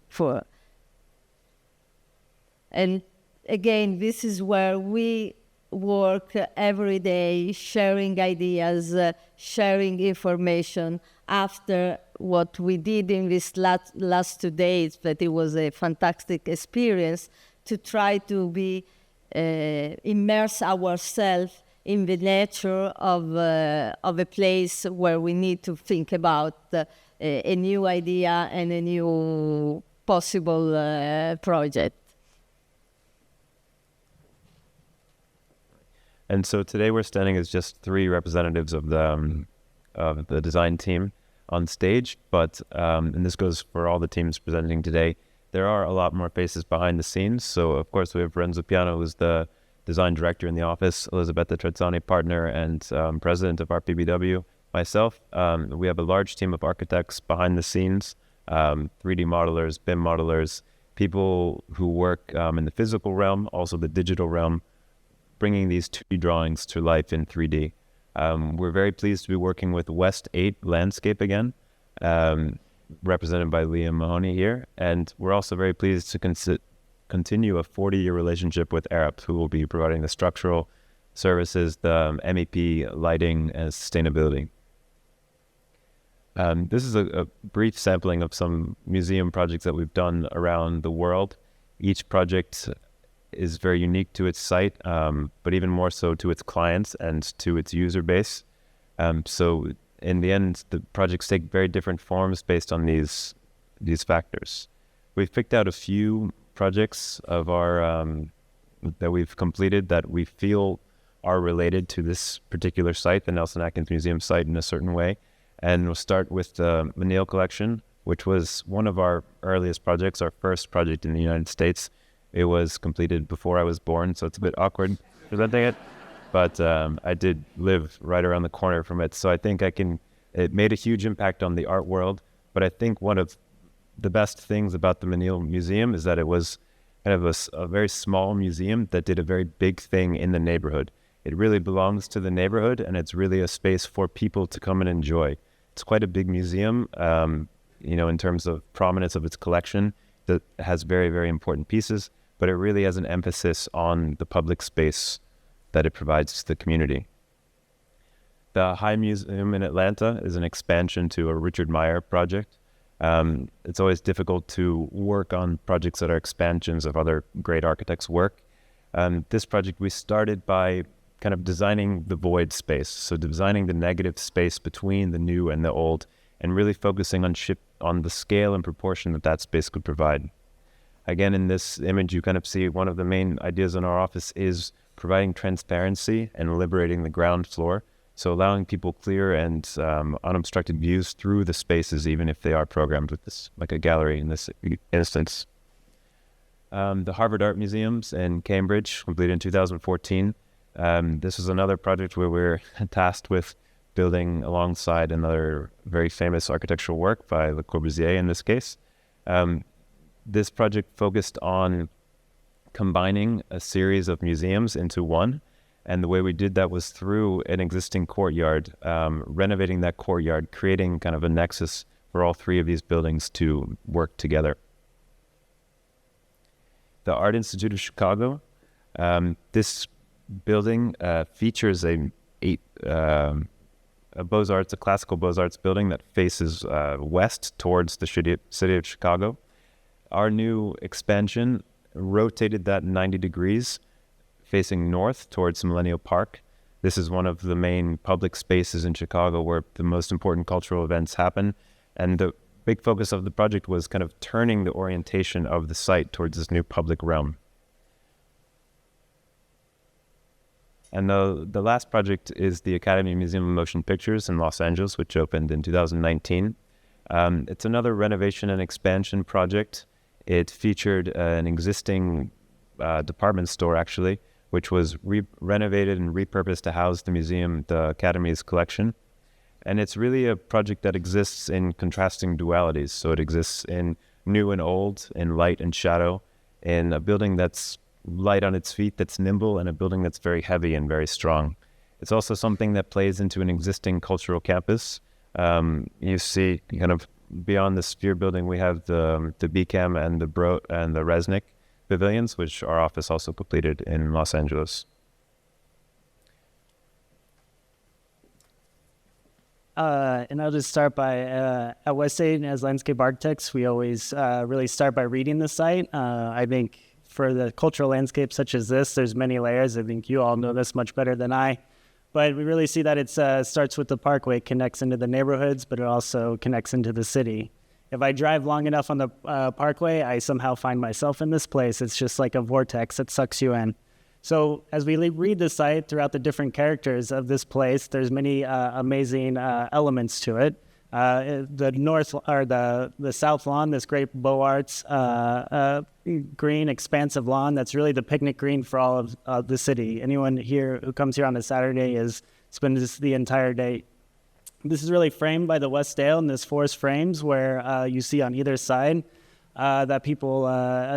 And again, this is where we work every day, sharing ideas, sharing information. After what we did in this last 2 days, that it was a fantastic experience to try to be immerse ourselves in the nature of a place where we need to think about a new idea and a new possible project.
And so today we're standing as just 3 representatives of the design team on stage, but and this goes for all the teams presenting today. There are a lot more faces behind the scenes. So of course we have Renzo Piano, who's the design director in the office, Elisabetta Trezzani, partner and president of RPBW, myself. We have a large team of architects behind the scenes, 3D modelers, BIM modelers, people who work in the physical realm, also the digital realm, bringing these 2D drawings to life in 3D. We're very pleased to be working with West 8 Landscape again, represented by Liam Mahoney here. And we're also very pleased to continue a 40-year relationship with Arup, who will be providing the structural services, the MEP, lighting, and sustainability. This is a brief sampling of some museum projects that we've done around the world. Each project is very unique to its site, but even more so to its clients and to its user base. So in the end, the projects take very different forms based on these factors. We've picked out a few projects of our that we've completed that we feel are related to this particular site, the Nelson-Atkins Museum site, in a certain way. And we'll start with the Menil collection, which was one of our earliest projects, our first project in the United States. It was completed before I was born, so it's a bit awkward presenting it. But I did live right around the corner from it, so I think it made a huge impact on the art world. But I think one of the best things about the Menil Museum is that it was kind of a very small museum that did a very big thing in the neighborhood. It really belongs to the neighborhood, and it's really a space for people to come and enjoy. It's quite a big museum, in terms of prominence of its collection, that has very, very important pieces, but it really has an emphasis on the public space that it provides to the community. The High Museum in Atlanta is an expansion to a Richard Meyer project. It's always difficult to work on projects that are expansions of other great architects' work. This project we started by kind of designing the void space, so designing the negative space between the new and the old, and really focusing on the scale and proportion that space could provide. Again, in this image, you kind of see one of the main ideas in our office is providing transparency and liberating the ground floor, so allowing people clear and unobstructed views through the spaces, even if they are programmed with this, like a gallery in this instance. The Harvard Art Museums in Cambridge, completed in 2014. This is another project where we're tasked with building alongside another very famous architectural work by Le Corbusier in this case. This project focused on combining a series of museums into one. And the way we did that was through an existing courtyard, renovating that courtyard, creating kind of a nexus for all 3 of these buildings to work together. The Art Institute of Chicago, this building features a Beaux-Arts, a classical Beaux-Arts building that faces west towards the city of Chicago. Our new expansion rotated that 90 degrees, facing north towards Millennial Park. This is one of the main public spaces in Chicago where the most important cultural events happen. And the big focus of the project was kind of turning the orientation of the site towards this new public realm. And the last project is the Academy Museum of Motion Pictures in Los Angeles, which opened in 2019. It's another renovation and expansion project. It featured an existing department store, actually, which was renovated and repurposed to house the Academy's collection. And it's really a project that exists in contrasting dualities. So it exists in new and old, in light and shadow, in a building that's light on its feet, that's nimble, and a building that's very heavy and very strong. It's also something that plays into an existing cultural campus. You see kind of beyond the Sphere building, we have the BCAM and the Resnick pavilions, which our office also completed in Los Angeles.
And I'll just start by, at Weiss as landscape architects, we always really start by reading the site. I think for the cultural landscape such as this, there's many layers. I think you all know this much better than I. But we really see that it starts with the parkway, connects into the neighborhoods, but it also connects into the city. If I drive long enough on the parkway, I somehow find myself in this place. It's just like a vortex that sucks you in. So as we read the site throughout the different characters of this place, there's many amazing elements to it. The north or the south lawn, this great Beaux Arts green, expansive lawn, that's really the picnic green for all of the city. Anyone here who comes here on a Saturday spends the entire day. This is really framed by the West Dale and this forest frames where you see on either side that people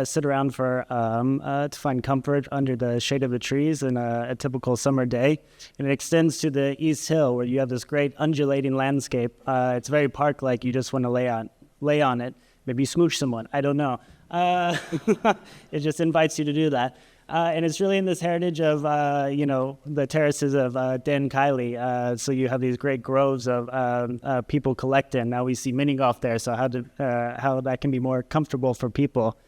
sit around to find comfort under the shade of the trees in a typical summer day. And it extends to the East Hill where you have this great undulating landscape. It's very park-like. You just want to lay on it, maybe smooch someone. I don't know. It just invites you to do that. And it's really in this heritage of, the terraces of Den Kylie. So you have these great groves of people collecting. Now we see mini golf there, so how that can be more comfortable for people.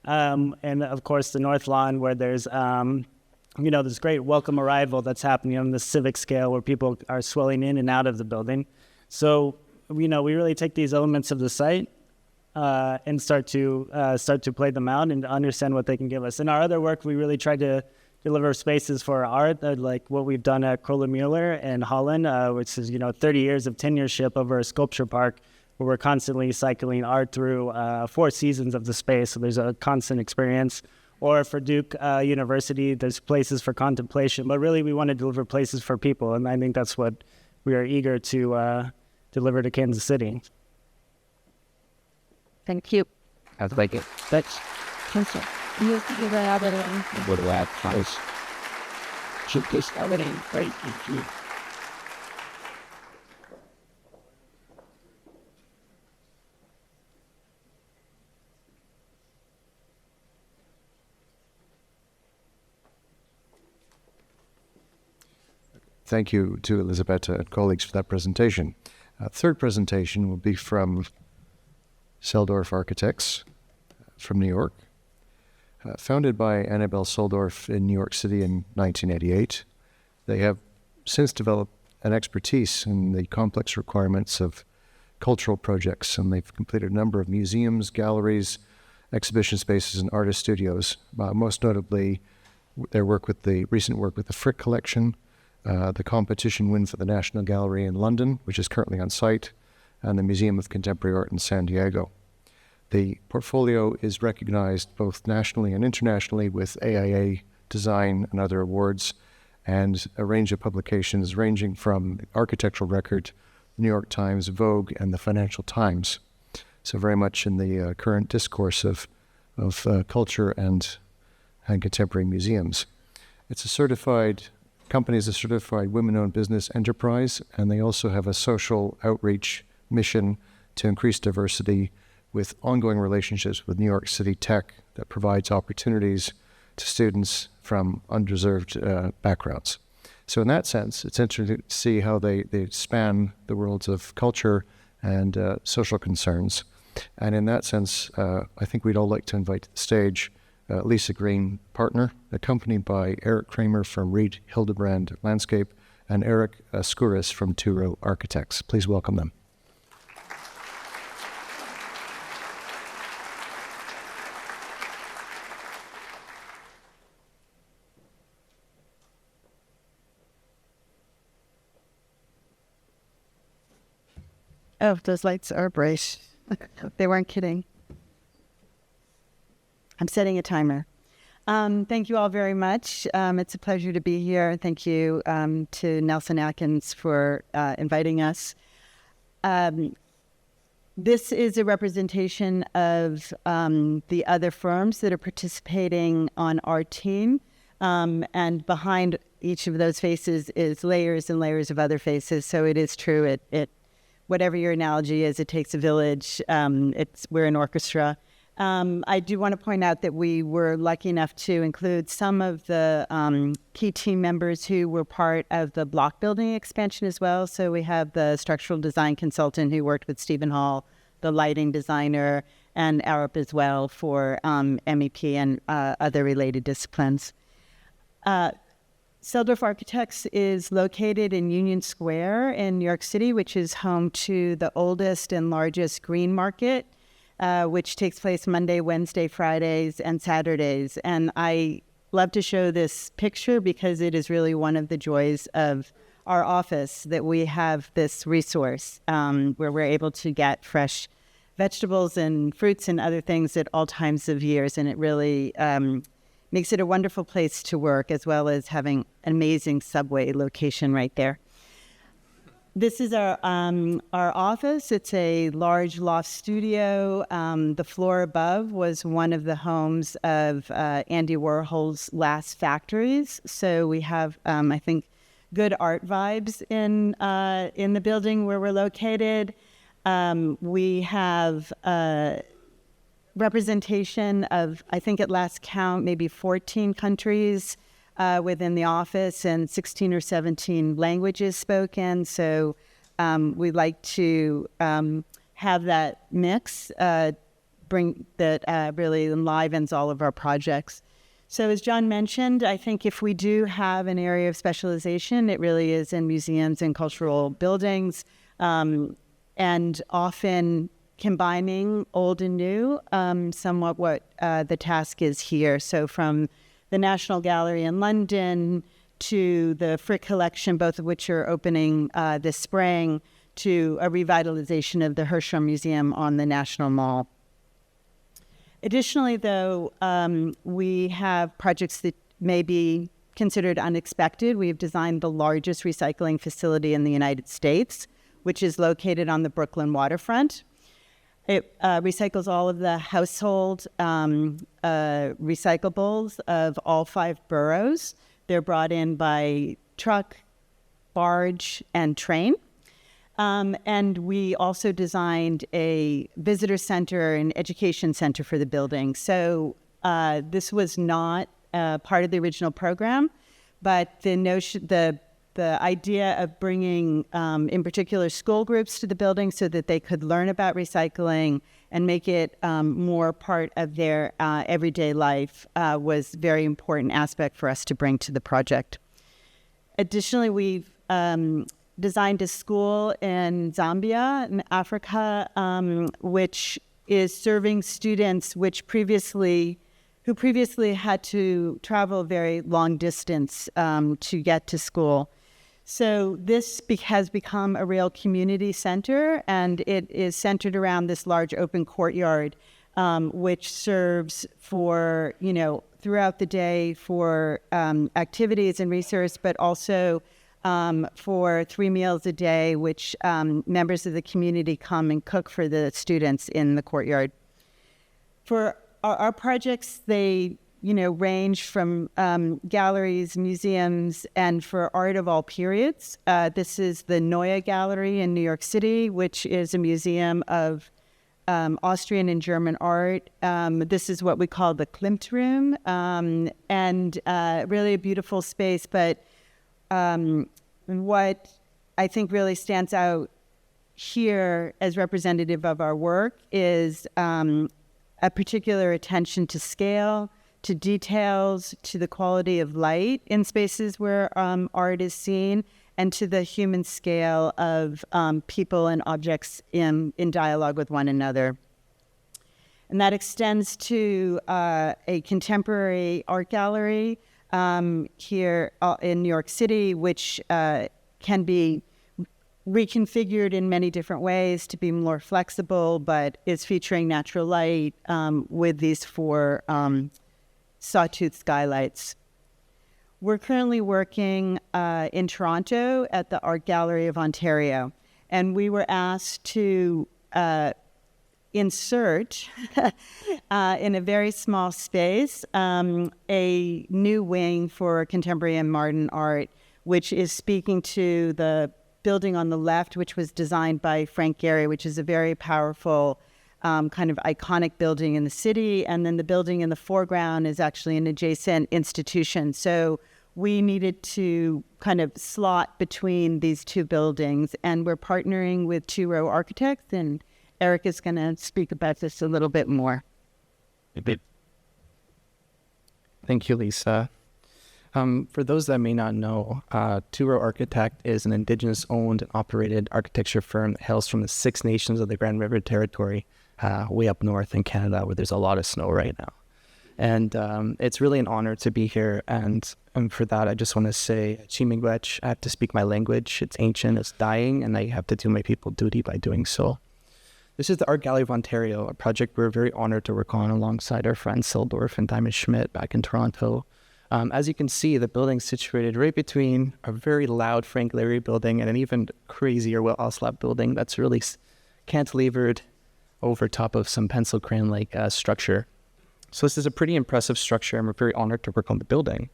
And of course, the North Lawn where there's, this great welcome arrival that's happening on the civic scale where people are swelling in and out of the building. So, we really take these elements of the site and start to play them out and to understand what they can give us. In our other work, we really try to deliver spaces for art, like what we've done at Kroller-Müller in Holland, which is 30 years of tenureship over a sculpture park, where we're constantly cycling art through 4 seasons of the space. So there's a constant experience. Or for Duke University, there's places for contemplation. But really, we want to deliver places for people, and I think that's what we are eager to deliver to Kansas City.
Thank you.
I like it. That's
Thank you. You think about it.
what do I have? Keep this going. Great. Thank you.
Thank you to Elisabetta and colleagues for that presentation. Third presentation will be from Selldorf Architects from New York. Founded by Annabelle Selldorf in New York City in 1988, they have since developed an expertise in the complex requirements of cultural projects, and they've completed a number of museums, galleries, exhibition spaces, and artist studios. Most notably, their recent work with the Frick Collection, the competition win for the National Gallery in London, which is currently on site, and the Museum of Contemporary Art in San Diego. The portfolio is recognized both nationally and internationally with AIA design and other awards, and a range of publications ranging from Architectural Record, the New York Times, Vogue, and the Financial Times. So very much in the current discourse of culture and contemporary museums. Company is a certified women-owned business enterprise, and they also have a social outreach mission to increase diversity with ongoing relationships with New York City Tech that provides opportunities to students from undeserved backgrounds. So in that sense, it's interesting to see how they span the worlds of culture and social concerns. And in that sense, I think we'd all like to invite to the stage Lisa Green, partner, accompanied by Eric Kramer from Reed Hildebrand Landscape and Eric Skouras from Turo Architects. Please welcome them.
Oh, those lights are bright. They weren't kidding. I'm setting a timer. Thank you all very much. It's a pleasure to be here. Thank you to Nelson-Atkins for inviting us. This is a representation of the other firms that are participating on our team. And behind each of those faces is layers and layers of other faces. So it is true. It whatever your analogy is, it takes a village. We're an orchestra. I do want to point out that we were lucky enough to include some of the key team members who were part of the block building expansion as well. So we have the structural design consultant who worked with Stephen Hall, the lighting designer, and Arab as well for MEP and other related disciplines. Selldorf Architects is located in Union Square in New York City, which is home to the oldest and largest green market, which takes place Monday, Wednesday, Fridays, and Saturdays. And I love to show this picture because it is really one of the joys of our office that we have this resource where we're able to get fresh vegetables and fruits and other things at all times of years. And it really makes it a wonderful place to work, as well as having an amazing subway location right there. This is our office. It's a large loft studio. The floor above was one of the homes of Andy Warhol's last factories. So we have, I think, good art vibes in the building where we're located. We have representation of, I think at last count, maybe 14 countries within the office and 16 or 17 languages spoken. So we like to have that mix, that really enlivens all of our projects. So as John mentioned, I think if we do have an area of specialization, it really is in museums and cultural buildings, and often combining old and new, somewhat what the task is here. So from the National Gallery in London to the Frick Collection, both of which are opening this spring, to a revitalization of the Hirshhorn Museum on the National Mall. Additionally, though, we have projects that may be considered unexpected. We've designed the largest recycling facility in the United States, which is located on the Brooklyn waterfront. It recycles all of the household recyclables of all 5 boroughs. They're brought in by truck, barge, and train. And we also designed a visitor center and education center for the building. So this was not part of the original program, but the idea of bringing, in particular, school groups to the building so that they could learn about recycling and make it more part of their everyday life was a very important aspect for us to bring to the project. Additionally, we've designed a school in Zambia, in Africa, which is serving students who previously had to travel very long distance to get to school. So this has become a real community center, and it is centered around this large open courtyard, which serves for, throughout the day for activities and research, but also for 3 meals a day, which members of the community come and cook for the students in the courtyard. For our projects, they range from galleries, museums, and for art of all periods. This is the Neue Gallery in New York City, which is a museum of Austrian and German art. This is what we call the Klimt Room, and really a beautiful space. But what I think really stands out here as representative of our work is a particular attention to scale, to details, to the quality of light in spaces where art is seen, and to the human scale of people and objects in dialogue with one another. And that extends to a contemporary art gallery here in New York City, which can be reconfigured in many different ways to be more flexible, but is featuring natural light with these 4 sawtooth skylights. We're currently working in Toronto at the Art Gallery of Ontario, and we were asked to insert in a very small space a new wing for contemporary and modern art, which is speaking to the building on the left, which was designed by Frank Gehry, which is a very powerful kind of iconic building in the city. And then the building in the foreground is actually an adjacent institution. So we needed to kind of slot between these 2 buildings. And we're partnering with Two Row Architects, and Eric is going to speak about this a little bit more.
Thank you, Lisa. For those that may not know, Two Row Architect is an Indigenous-owned and operated architecture firm that hails from the 6 nations of the Grand River Territory, way up north in Canada, where there's a lot of snow right now. And it's really an honor to be here. And for that, I just want to say, Chimigwech, I have to speak my language. It's ancient, it's dying, and I have to do my people duty by doing so. This is the Art Gallery of Ontario, a project we're very honored to work on alongside our friends Selldorf and Diamond Schmidt back in Toronto. As you can see, the building's situated right between a very loud Frank Gehry building and an even crazier Will Oslap building that's really cantilevered over top of some pencil crane-like structure. So this is a pretty impressive structure, and we're very honored to work on the building.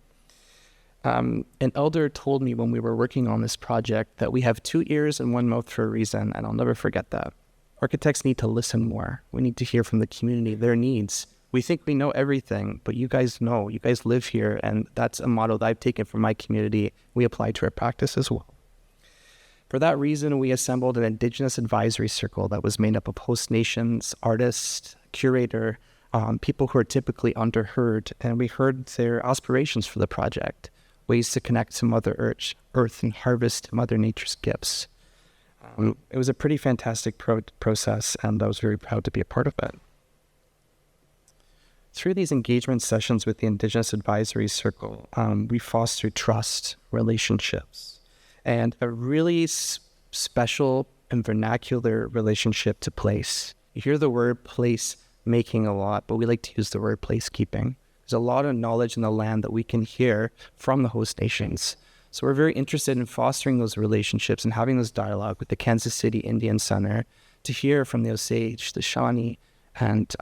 An elder told me when we were working on this project that we have 2 ears and 1 mouth for a reason, and I'll never forget that. Architects need to listen more. We need to hear from the community, their needs. We think we know everything, but you guys know, you guys live here, and that's a motto that I've taken from my community. We apply to our practice as well. For that reason, we assembled an Indigenous advisory circle that was made up of host nations, artists, curator, people who are typically underheard, and we heard their aspirations for the project, ways to connect to Mother Earth and harvest Mother Nature's gifts. It was a pretty fantastic process, and I was very proud to be a part of it. Through these engagement sessions with the Indigenous Advisory Circle, we fostered trust, relationships, and a really special and vernacular relationship to place. You hear the word place making a lot, but we like to use the word placekeeping. There's a lot of knowledge in the land that we can hear from the host nations. So we're very interested in fostering those relationships and having this dialogue with the Kansas City Indian Center to hear from the Osage, the Shawnee, and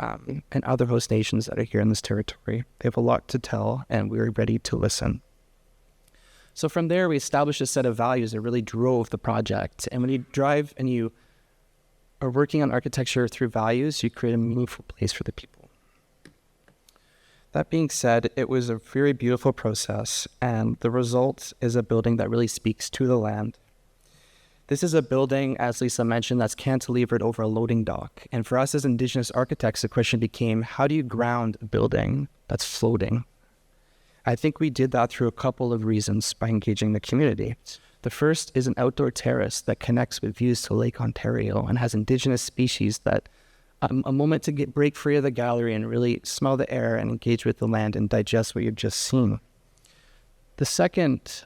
other host nations that are here in this territory. They have a lot to tell, and we're ready to listen. So from there, we established a set of values that really drove the project. And when you drive and you are working on architecture through values, you create a meaningful place for the people. That being said, it was a very beautiful process, and the result is a building that really speaks to the land. This is a building, as Lisa mentioned, that's cantilevered over a loading dock. And for us as Indigenous architects, the question became, how do you ground a building that's floating? I think we did that through a couple of reasons by engaging the community. The first is an outdoor terrace that connects with views to Lake Ontario and has Indigenous species that a moment to break free of the gallery and really smell the air and engage with the land and digest what you've just seen. The second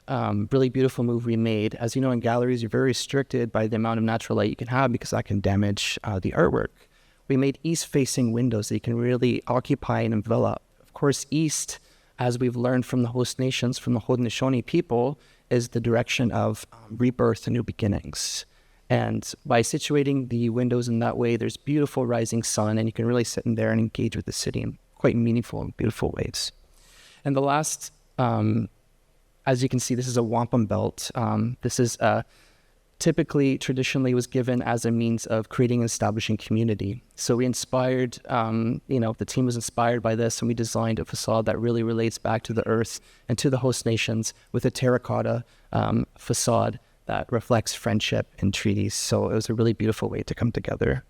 really beautiful move we made, as you know, in galleries, you're very restricted by the amount of natural light you can have because that can damage the artwork. We made east-facing windows that you can really occupy and envelop. Of course, east, as we've learned from the host nations, from the Haudenosaunee people, is the direction of rebirth and new beginnings. And by situating the windows in that way, there's beautiful rising sun, and you can really sit in there and engage with the city in quite meaningful and beautiful ways. And the last, as you can see, this is a wampum belt. This is typically, traditionally was given as a means of creating and establishing community. So we inspired, the team was inspired by this, and we designed a facade that really relates back to the earth and to the host nations with a terracotta facade that reflects friendship and treaties. So it was a really beautiful way to come together.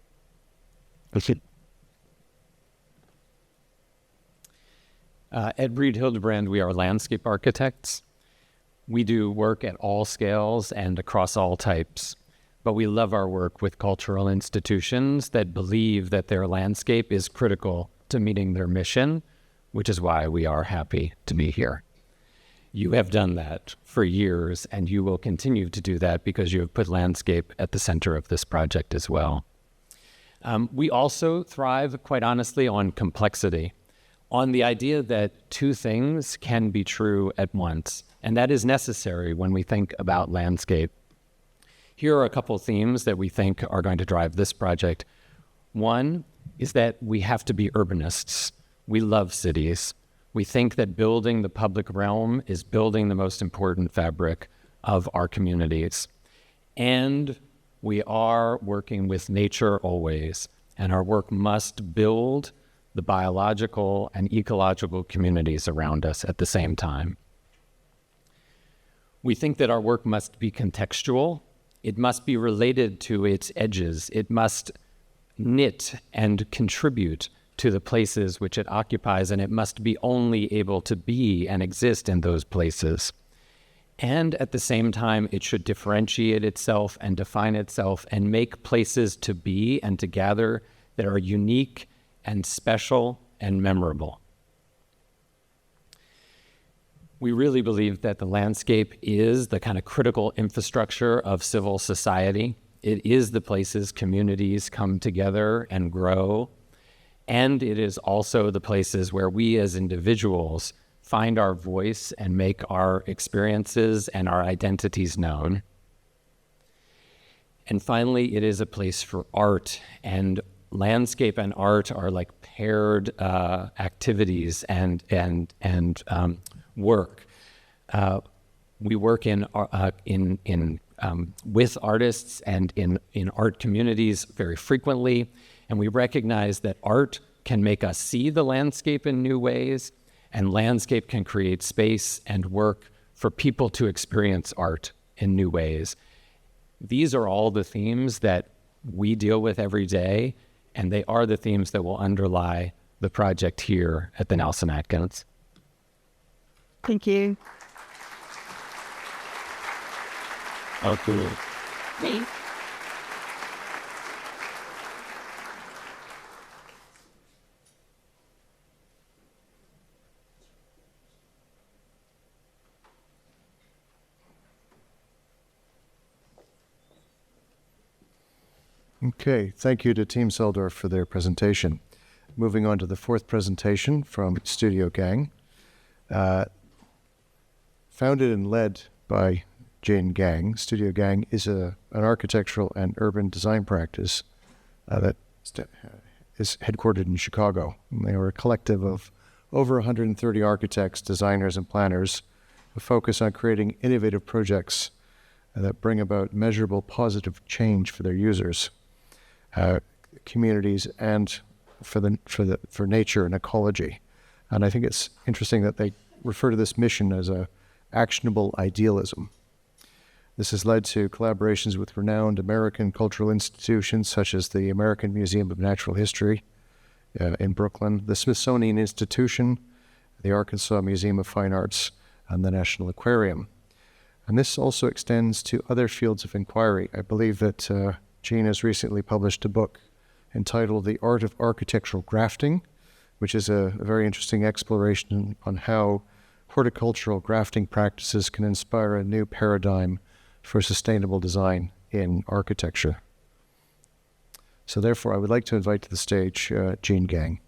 At Breed Hildebrand, we are landscape architects. We do work at all scales and across all types, but we love our work with cultural institutions that believe that their landscape is critical to meeting their mission, which is why we are happy to be here. You have done that for years, and you will continue to do that because you have put landscape at the center of this project as well. We also thrive, quite honestly, on complexity, on the idea that two things can be true at once, and that is necessary when we think about landscape. Here are a couple themes that we think are going to drive this project. One is that we have to be urbanists. We love cities. We think that building the public realm is building the most important fabric of our communities. And we are working with nature always, and our work must build the biological and ecological communities around us at the same time. We think that our work must be contextual. It must be related to its edges. It must knit and contribute to the places which it occupies, and it must be only able to be and exist in those places. And at the same time, it should differentiate itself and define itself and make places to be and to gather that are unique and special and memorable. We really believe that the landscape is the kind of critical infrastructure of civil society. It is the places communities come together and grow. And it is also the places where we as individuals find our voice and make our experiences and our identities known. And finally, it is a place for art, and landscape and art are like paired activities and work. We work with artists and in art communities very frequently. And we recognize that art can make us see the landscape in new ways, and landscape can create space and work for people to experience art in new ways. These are all the themes that we deal with every day, and they are the themes that will underlie the project here at the Nelson-Atkins.
Thank you.
Okay.
Okay, thank you to Team Selldorf for their presentation. Moving on to the fourth presentation from Studio Gang. Founded and led by Jane Gang, Studio Gang is an architectural and urban design practice that is headquartered in Chicago. And they are a collective of over 130 architects, designers, and planners who focus on creating innovative projects that bring about measurable positive change for their users, communities, and for nature and ecology. And I think it's interesting that they refer to this mission as a actionable idealism. This has led to collaborations with renowned American cultural institutions such as the American Museum of Natural History in Brooklyn, the Smithsonian Institution, the Arkansas Museum of Fine Arts, and the National Aquarium. And this also extends to other fields of inquiry. I believe that Jean has recently published a book entitled The Art of Architectural Grafting, which is a very interesting exploration on how horticultural grafting practices can inspire a new paradigm for sustainable design in architecture. So therefore, I would like to invite to the stage Jean Gang.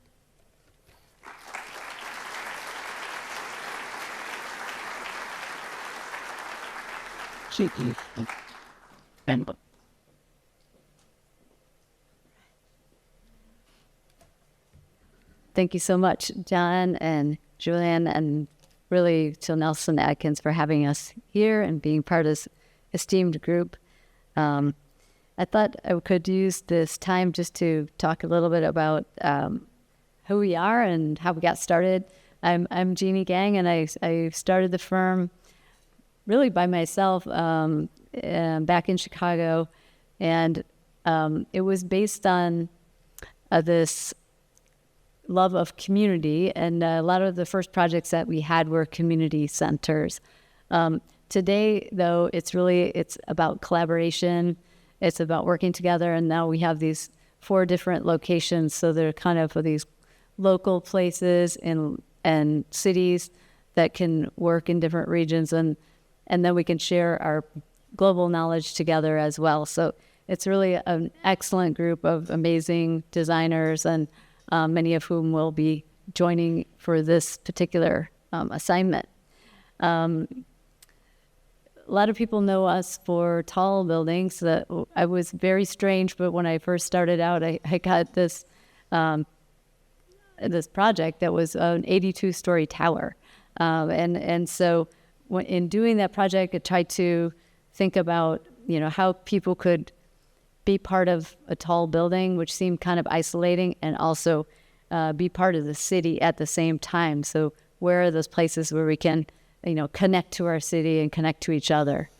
Thank you so much, John and Julian, and really to Nelson-Atkins for having us here and being part of this esteemed group. I thought I could use this time just to talk a little bit about who we are and how we got started. I'm Jeannie Gang, and I started the firm really by myself back in Chicago, and it was based on this love of community, and a lot of the first projects that we had were community centers. Today, though, it's about collaboration. It's about working together, and now we have these 4 different locations, so they're kind of these local places and cities
that can work in different regions, and then we can share our global knowledge together as well. So it's really an excellent group of amazing designers, and many of whom will be joining for this particular assignment. A lot of people know us for tall buildings. I was very strange, but when I first started out, I got this this project that was an 82-story tower. And so in doing that project, I tried to think about, how people could be part of a tall building, which seemed kind of isolating, and also be part of the city at the same time. So where are those places where we can connect to our city and connect to each other.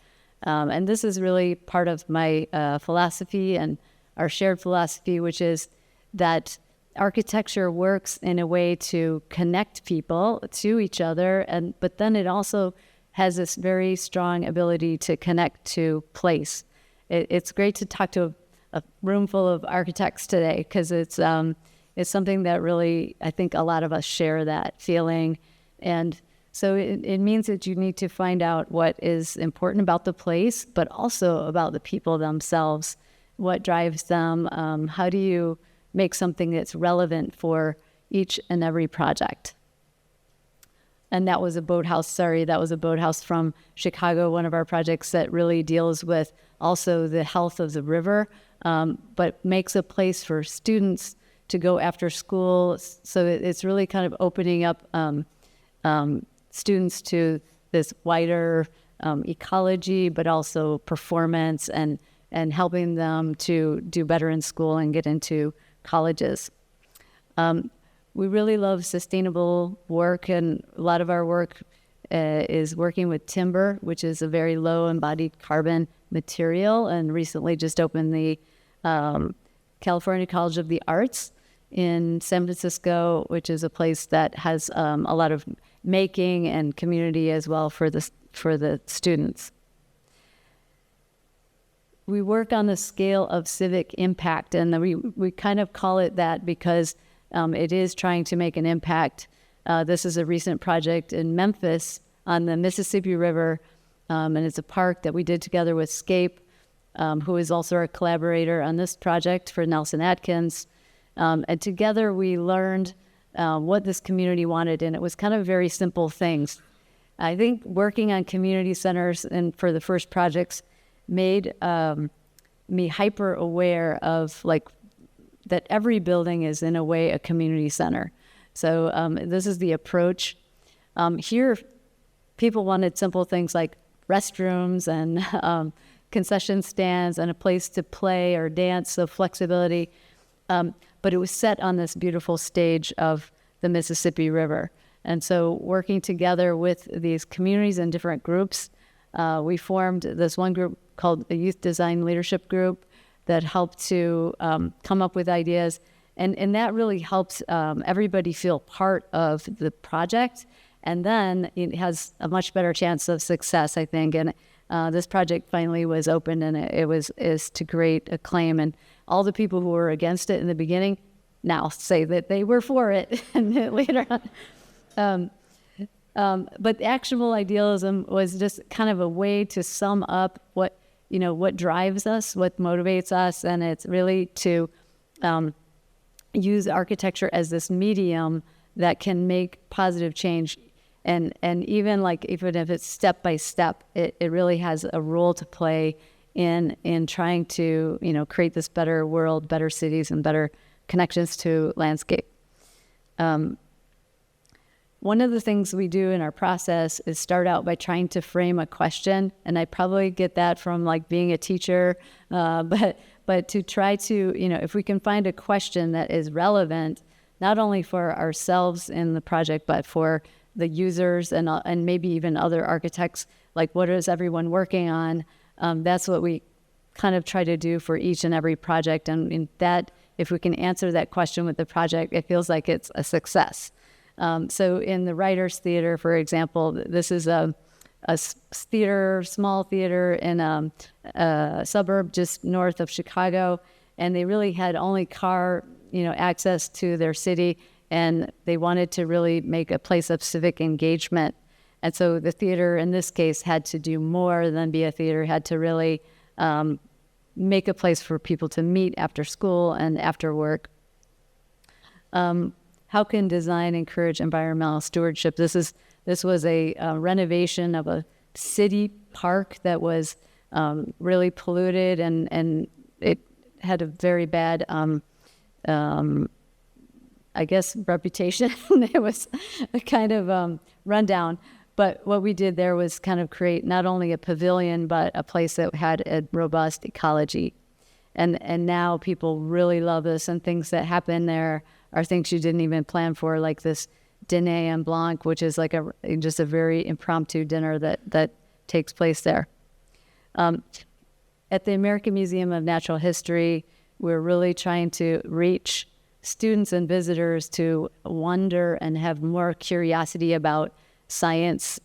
And this is really part of my philosophy and our shared philosophy, which is that architecture works in a way to connect people to each other, but then it also has this very strong ability to connect to place. It's great to talk to a room full of architects today, because it's something that really, I think a lot of us share that feeling. And so it means that you need to find out what is important about the place, but also about the people themselves. What drives them? How do you make something that's relevant for each and every project? And that was a boathouse from Chicago, one of our projects that really deals with also the health of the river, but makes a place for students to go after school. So it's really kind of opening up students to this wider ecology, but also performance, and helping them to do better in school and get into colleges. We really love sustainable work, and a lot of our work is working with timber, which is a very low embodied carbon material, and recently just opened the California College of the Arts in San Francisco, which is a place that has a lot of making and community as well for the students. We work on the scale of civic impact, and we kind of call it that because it is trying to make an impact. This is a recent project in Memphis on the Mississippi River, and it's a park that we did together with Scape, who is also our collaborator on this project for Nelson-Atkins. And together we learned what this community wanted, and it was kind of very simple things. I think working on community centers and for the first projects made me hyper aware of that every building is in a way a community center. So this is the approach. Here, people wanted simple things like restrooms and concession stands and a place to play or dance, so flexibility. But it was set on this beautiful stage of the Mississippi River. And so working together with these communities and different groups, we formed this one group called the Youth Design Leadership Group that helped to come up with ideas. And that really helps everybody feel part of the project. And then it has a much better chance of success, I think. And this project finally was opened, and is to great acclaim. And all the people who were against it in the beginning now say that they were for it and later on. But actual idealism was just kind of a way to sum up what drives us, what motivates us, and it's really to use architecture as this medium that can make positive change. And even if it's step by step, it really has a role to play in trying to create this better world, better cities, and better connections to landscape. One of the things we do in our process is start out by trying to frame a question, and I probably get that from being a teacher, but to try to, if we can find a question that is relevant, not only for ourselves in the project, but for the users and maybe even other architects, what is everyone working on? That's what we kind of try to do for each and every project, and in that, if we can answer that question with the project, it feels like it's a success. So in the Writers Theater, for example, this is a small theater in a suburb just north of Chicago, and they really had only car, access to their city, and they wanted to really make a place of civic engagement And so the theater in this case had to do more than be a theater, had to really make a place for people to meet after school and after work. How can design encourage environmental stewardship? This was a renovation of a city park that was really polluted, and it had a very bad, I guess, reputation. It was a kind of rundown. But what we did there was kind of create not only a pavilion, but a place that had a robust ecology. And now people really love this, and things that happen there are things you didn't even plan for, like this dîner en blanc, which is like just a very impromptu dinner that takes place there. At the American Museum of Natural History, we're really trying to reach students and visitors to wonder and have more curiosity about science,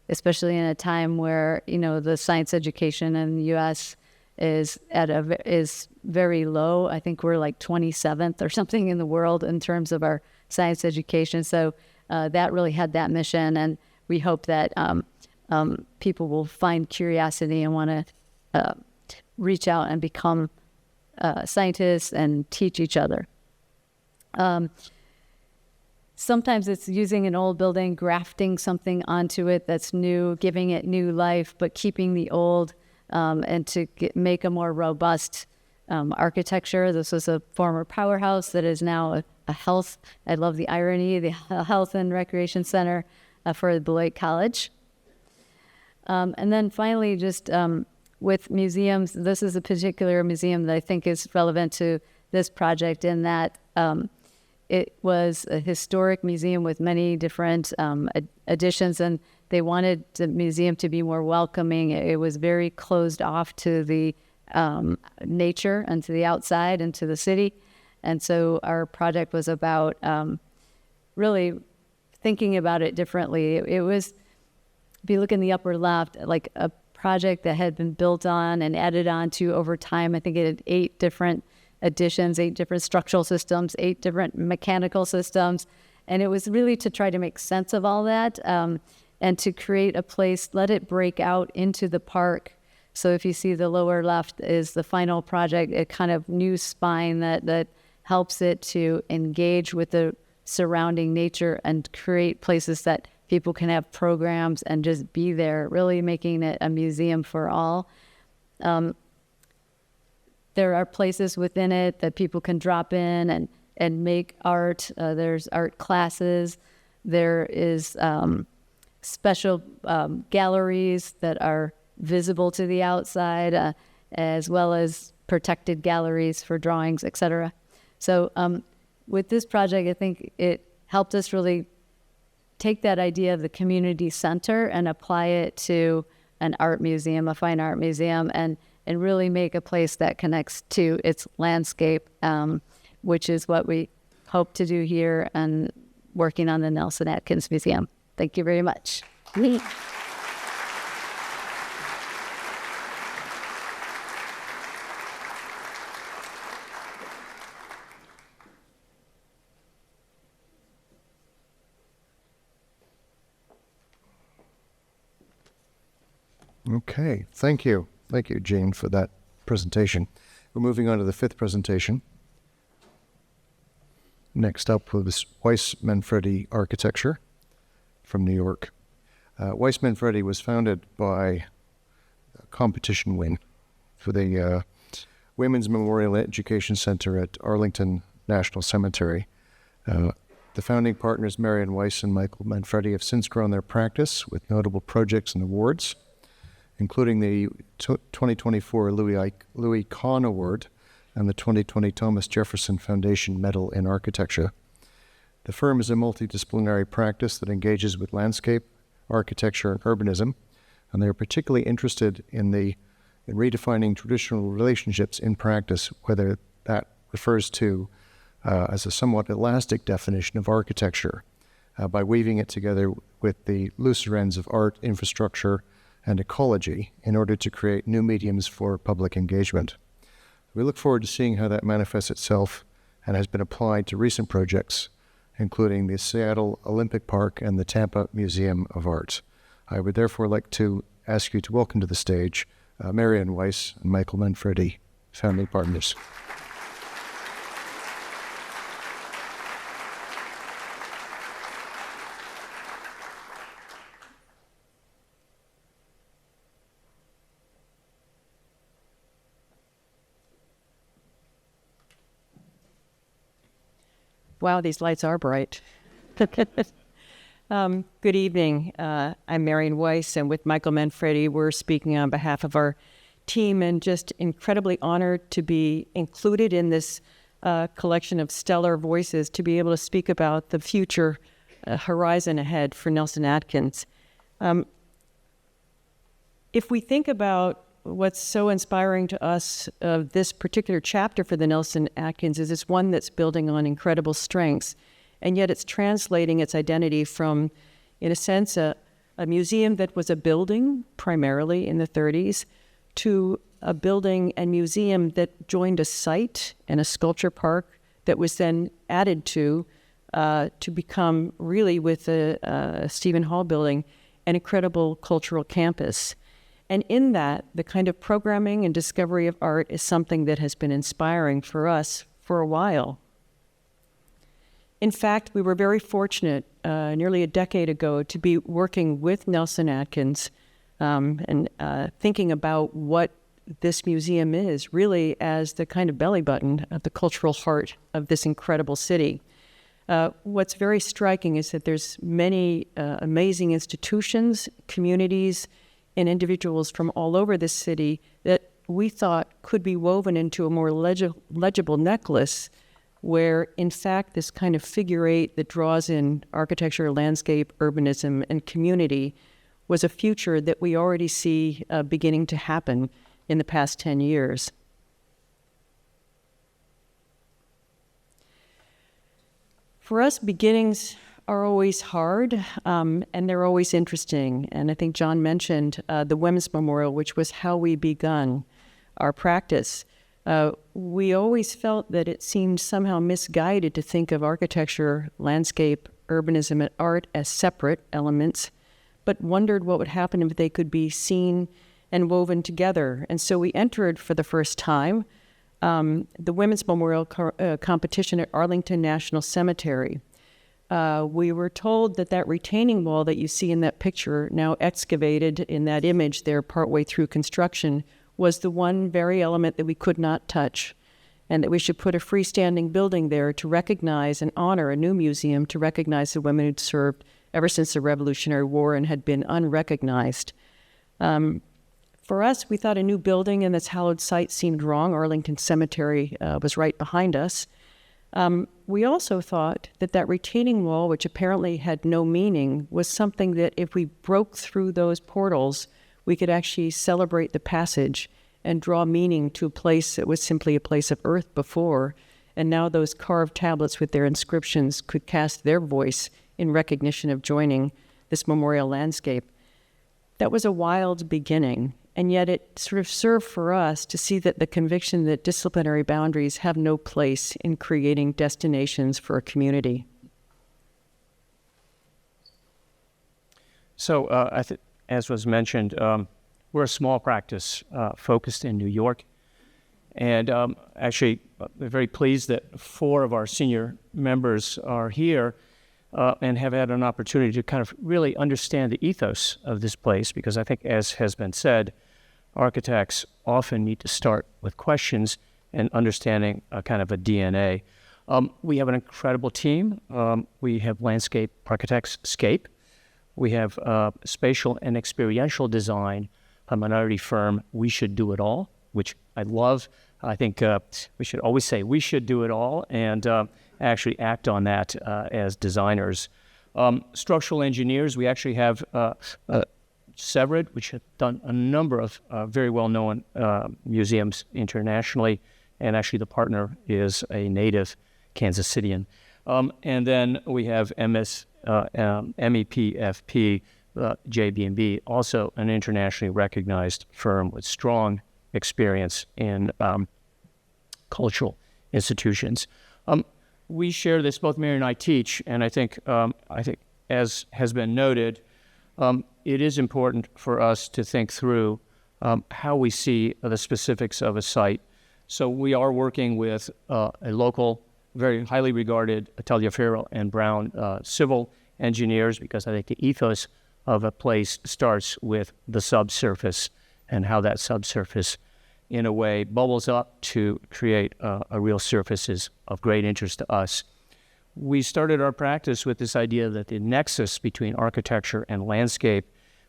especially in a time where, you know, the science education in the U.S. is very low. I think we're like 27th or something in the world in terms of our science education. So that really had that mission, and we hope that people will find curiosity and want to reach out and become scientists and teach each other. Sometimes it's using an old building, grafting something onto it that's new, giving it new life, but keeping the old, and to make a more robust architecture. This was a former powerhouse that is now a health, I love the irony, the health and recreation center for Beloit College. And then finally, just with museums, this is a particular museum that I think is relevant to this project in that it was a historic museum with many different additions, and they wanted the museum to be more welcoming. It was very closed off to the nature and to the outside and to the city. And so our project was about really thinking about it differently. It was, if you look in the upper left, like a project that had been built on and added on to over time. I think it had 8 different additions, 8 different structural systems, 8 different mechanical systems. And it was really to try to make sense of all that and to create a place, let it break out into the park. So if you see the lower left is the final project, a kind of new spine that helps it to engage with the surrounding nature and create places that people can have programs and just be there, really making it a museum for all. There are places within it that people can drop in and make art. There's art classes. There is special galleries that are visible to the outside, as well as protected galleries for drawings, etc. So with this project, I think it helped us really take that idea of the community center and apply it to an art museum, a fine art museum, and really make a place that connects to its landscape, which is what we hope to do here and working on the Nelson-Atkins Museum. Thank you very much.
Okay, thank you. Thank you, Jane, for that presentation. We're moving on to the 5th presentation. Next up was Weiss Manfredi Architecture from New York. Weiss Manfredi was founded by a competition win for the Women's Memorial Education Center at Arlington National Cemetery. The founding partners, Marion Weiss and Michael Manfredi, have since grown their practice with notable projects and awards, including the 2024 Louis Kahn Award and the 2020 Thomas Jefferson Foundation Medal in Architecture. The firm is a multidisciplinary practice that engages with landscape, architecture, and urbanism, and they are particularly interested in redefining traditional relationships in practice, whether that refers to as a somewhat elastic definition of architecture, by weaving it together with the looser ends of art, infrastructure, and ecology in order to create new mediums for public engagement. We look forward to seeing how that manifests itself and has been applied to recent projects, including the Seattle Olympic Park and the Tampa Museum of Art. I would therefore like to ask you to welcome to the stage Marian Weiss and Michael Manfredi, founding partners.
Wow, these lights are bright. Good evening. I'm Marian Weiss, and with Michael Manfredi, we're speaking on behalf of our team, and just incredibly honored to be included in this collection of stellar voices to be able to speak about the future horizon ahead for Nelson-Atkins. If we think about what's so inspiring to us of this particular chapter for the Nelson-Atkins is it's one that's building on incredible strengths, and yet it's translating its identity from, in a sense, a museum that was a building primarily in the 30s to a building and museum that joined a site and a sculpture park that was then added to become really, with the Stephen Hall building, an incredible cultural campus. And in that, the kind of programming and discovery of art is something that has been inspiring for us for a while. In fact, we were very fortunate nearly a decade ago to be working with Nelson-Atkins and thinking about what this museum is, really as the kind of belly button of the cultural heart of this incredible city. What's very striking is that there's many amazing institutions, communities, and individuals from all over this city that we thought could be woven into a more legible necklace where, in fact, this kind of figure eight that draws in architecture, landscape, urbanism, and community was a future that we already see beginning to happen in the past 10 years. For us, beginnings are always hard, and they're always interesting. And I think John mentioned the Women's Memorial, which was how we begun our practice. We always felt that it seemed somehow misguided to think of architecture, landscape, urbanism, and art as separate elements, but wondered what would happen if they could be seen and woven together. And so we entered for the first time the Women's Memorial competition at Arlington National Cemetery. We were told that retaining wall that you see in that picture, now excavated in that image there partway through construction, was the one very element that we could not touch, and that we should put a freestanding building there to recognize and honor a new museum to recognize the women who'd served ever since the Revolutionary War and had been unrecognized. For us, we thought a new building in this hallowed site seemed wrong. Arlington Cemetery was right behind us. We also thought that retaining wall, which apparently had no meaning, was something that if we broke through those portals, we could actually celebrate the passage and draw meaning to a place that was simply a place of earth before. And now those carved tablets with their inscriptions could cast their voice in recognition of joining this memorial landscape. That was a wild beginning. And yet it sort of served for us to see that the conviction that disciplinary boundaries have no place in creating destinations for a community.
So as was mentioned, we're a small practice focused in New York. And actually, we're very pleased that 4 of our senior members are here and have had an opportunity to kind of really understand the ethos of this place, because I think, as has been said, architects often need to start with questions and understanding kind of a DNA. We have an incredible team. We have landscape architects, Scape. We have spatial and experiential design, a minority firm, We Should Do It All, which I love. I think we should always say we should do it all and actually act on that as designers. Structural engineers, we actually have Severed, which have done a number of very well-known museums internationally, and actually the partner is a native Kansas Cityan. And then we have MEPFP, JB&B, also an internationally recognized firm with strong experience in cultural institutions. we share this, both Mary and I teach, and I think as has been noted, it is important for us to think through how we see the specifics of a site. So we are working with a local, very highly regarded Tagliaferro and Brown civil engineers, because I think the ethos of a place starts with the subsurface and how that subsurface, in a way, bubbles up to create a real surface of great interest to us. We started our practice with this idea that the nexus between architecture and landscape,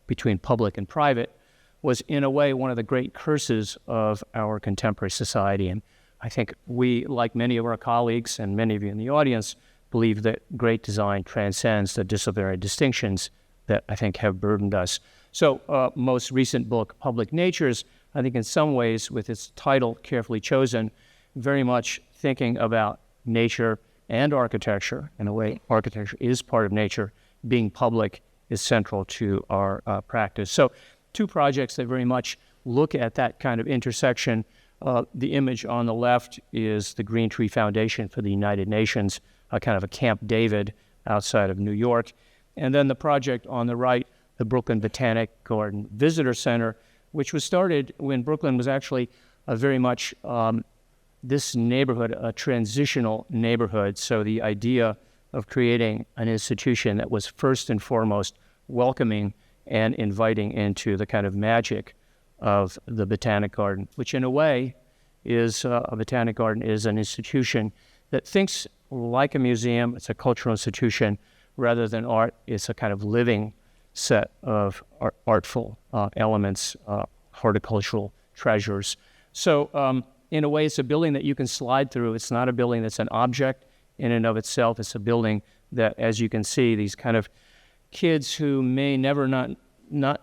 between public and private, was in a way one of the great curses of our contemporary society. And I think we, like many of our colleagues and many of you in the audience, believe that great design transcends the disciplinary distinctions that I think have burdened us. So most recent book, Public Natures, I think in some ways, with its title carefully chosen, very much thinking about nature and architecture. In a way, architecture is part of nature. Being public is central to our practice. So 2 projects that very much look at that kind of intersection. The image on the left is the Green Tree Foundation for the United Nations, a kind of a Camp David outside of New York. And then the project on the right, the Brooklyn Botanic Garden Visitor Center, which was started when Brooklyn was actually a very much this neighborhood, a transitional neighborhood. So the idea of creating an institution that was first and foremost welcoming and inviting into the kind of magic of the Botanic Garden, which in a way is, a Botanic Garden is an institution that thinks like a museum. It's a cultural institution. Rather than art, it's a kind of living set of artful elements, horticultural treasures. So in a way, it's a building that you can slide through. It's not a building that's an object in and of itself. It's a building that, as you can see, these kind of kids who may never not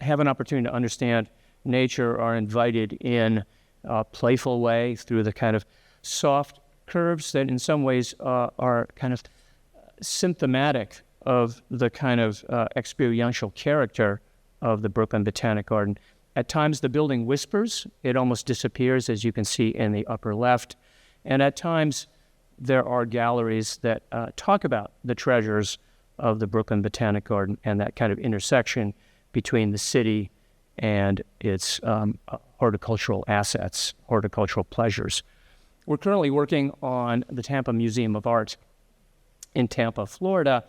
have an opportunity to understand nature are invited in a playful way through the kind of soft curves that in some ways are kind of symptomatic of the kind of experiential character of the Brooklyn Botanic Garden. At times the building whispers, it almost disappears, as you can see in the upper left. And at times there are galleries that talk about the treasures of the Brooklyn Botanic Garden and that kind of intersection between the city and its horticultural assets, horticultural pleasures. We're currently working on the Tampa Museum of Art in Tampa, Florida.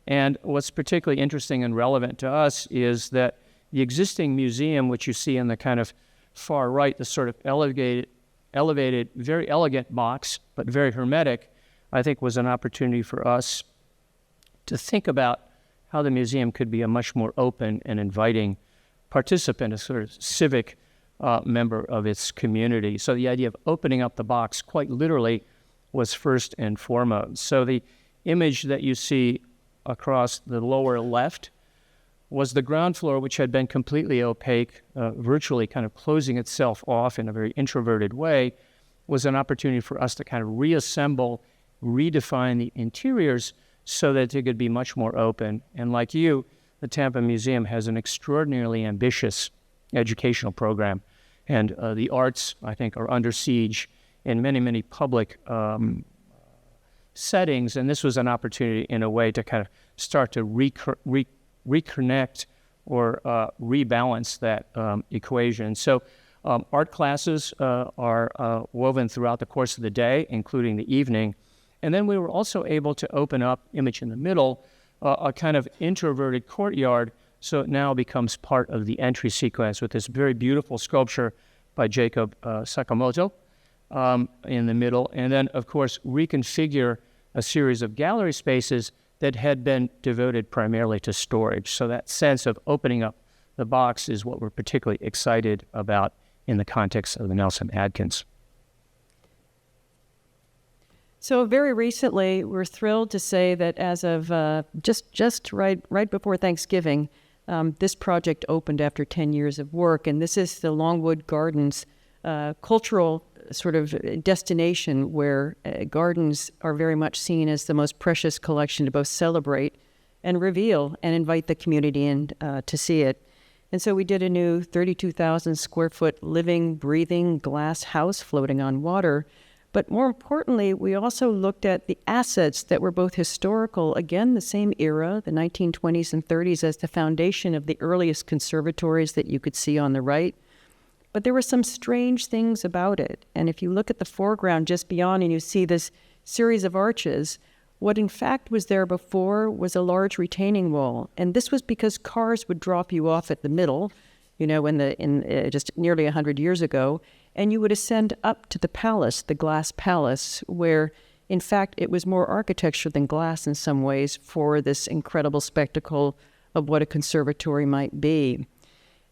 And what's particularly interesting and relevant to us is that the existing museum, which you see in the kind of far right, the sort of elevated, very elegant box, but very hermetic, I think was an opportunity for us to think about how the museum could be a much more open and inviting participant, a sort of civic member of its community. So the idea of opening up the box quite literally was first and foremost. So the image that you see across the lower left was the ground floor, which had been completely opaque, virtually kind of closing itself off in a very introverted way, was an opportunity for us to kind of reassemble, redefine the interiors so that they could be much more open. And like you, the Tampa Museum has an extraordinarily ambitious educational program. And the arts, I think, are under siege in many, many public settings. And this was an opportunity in a way to kind of start to reconnect or rebalance that equation. So art classes are woven throughout the course of the day, including the evening. And then we were also able to open up, image in the middle, a kind of introverted courtyard, so it now becomes part of the entry sequence with this very beautiful sculpture by Jacob Sakamoto in the middle. And then, of course, reconfigure a series of gallery spaces that had been devoted primarily to storage. So that sense of opening up the box is what we're particularly excited about in the context of the Nelson-Atkins.
So very recently, we're thrilled to say that as of just right before Thanksgiving, this project opened after 10 years of work, and this is the Longwood Gardens cultural sort of destination where gardens are very much seen as the most precious collection to both celebrate and reveal and invite the community in to see it. And so we did a new 32,000 square foot living, breathing glass house floating on water, But more importantly, we also looked at the assets that were both historical, again, the same era, the 1920s and 30s, as the foundation of the earliest conservatories that you could see on the right. But there were some strange things about it. And if you look at the foreground just beyond and you see this series of arches, what in fact was there before was a large retaining wall. And this was because cars would drop you off at the middle, just nearly 100 years ago, and you would ascend up to the palace, the glass palace, where in fact it was more architecture than glass in some ways for this incredible spectacle of what a conservatory might be.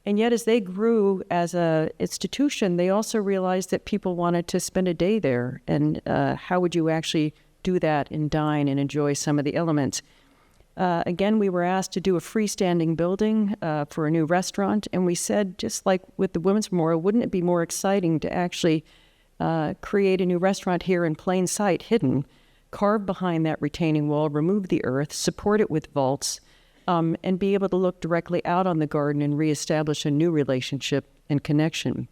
And yet as they grew as an institution, they also realized that people wanted to spend a day there. And how would you actually do that and dine and enjoy some of the elements? Again, we were asked to do a freestanding building for a new restaurant, and we said, just like with the Women's Memorial, wouldn't it be more exciting to actually create a new restaurant here in plain sight, hidden, carve behind that retaining wall, remove the earth, support it with vaults, and be able to look directly out on the garden and reestablish a new relationship and connection.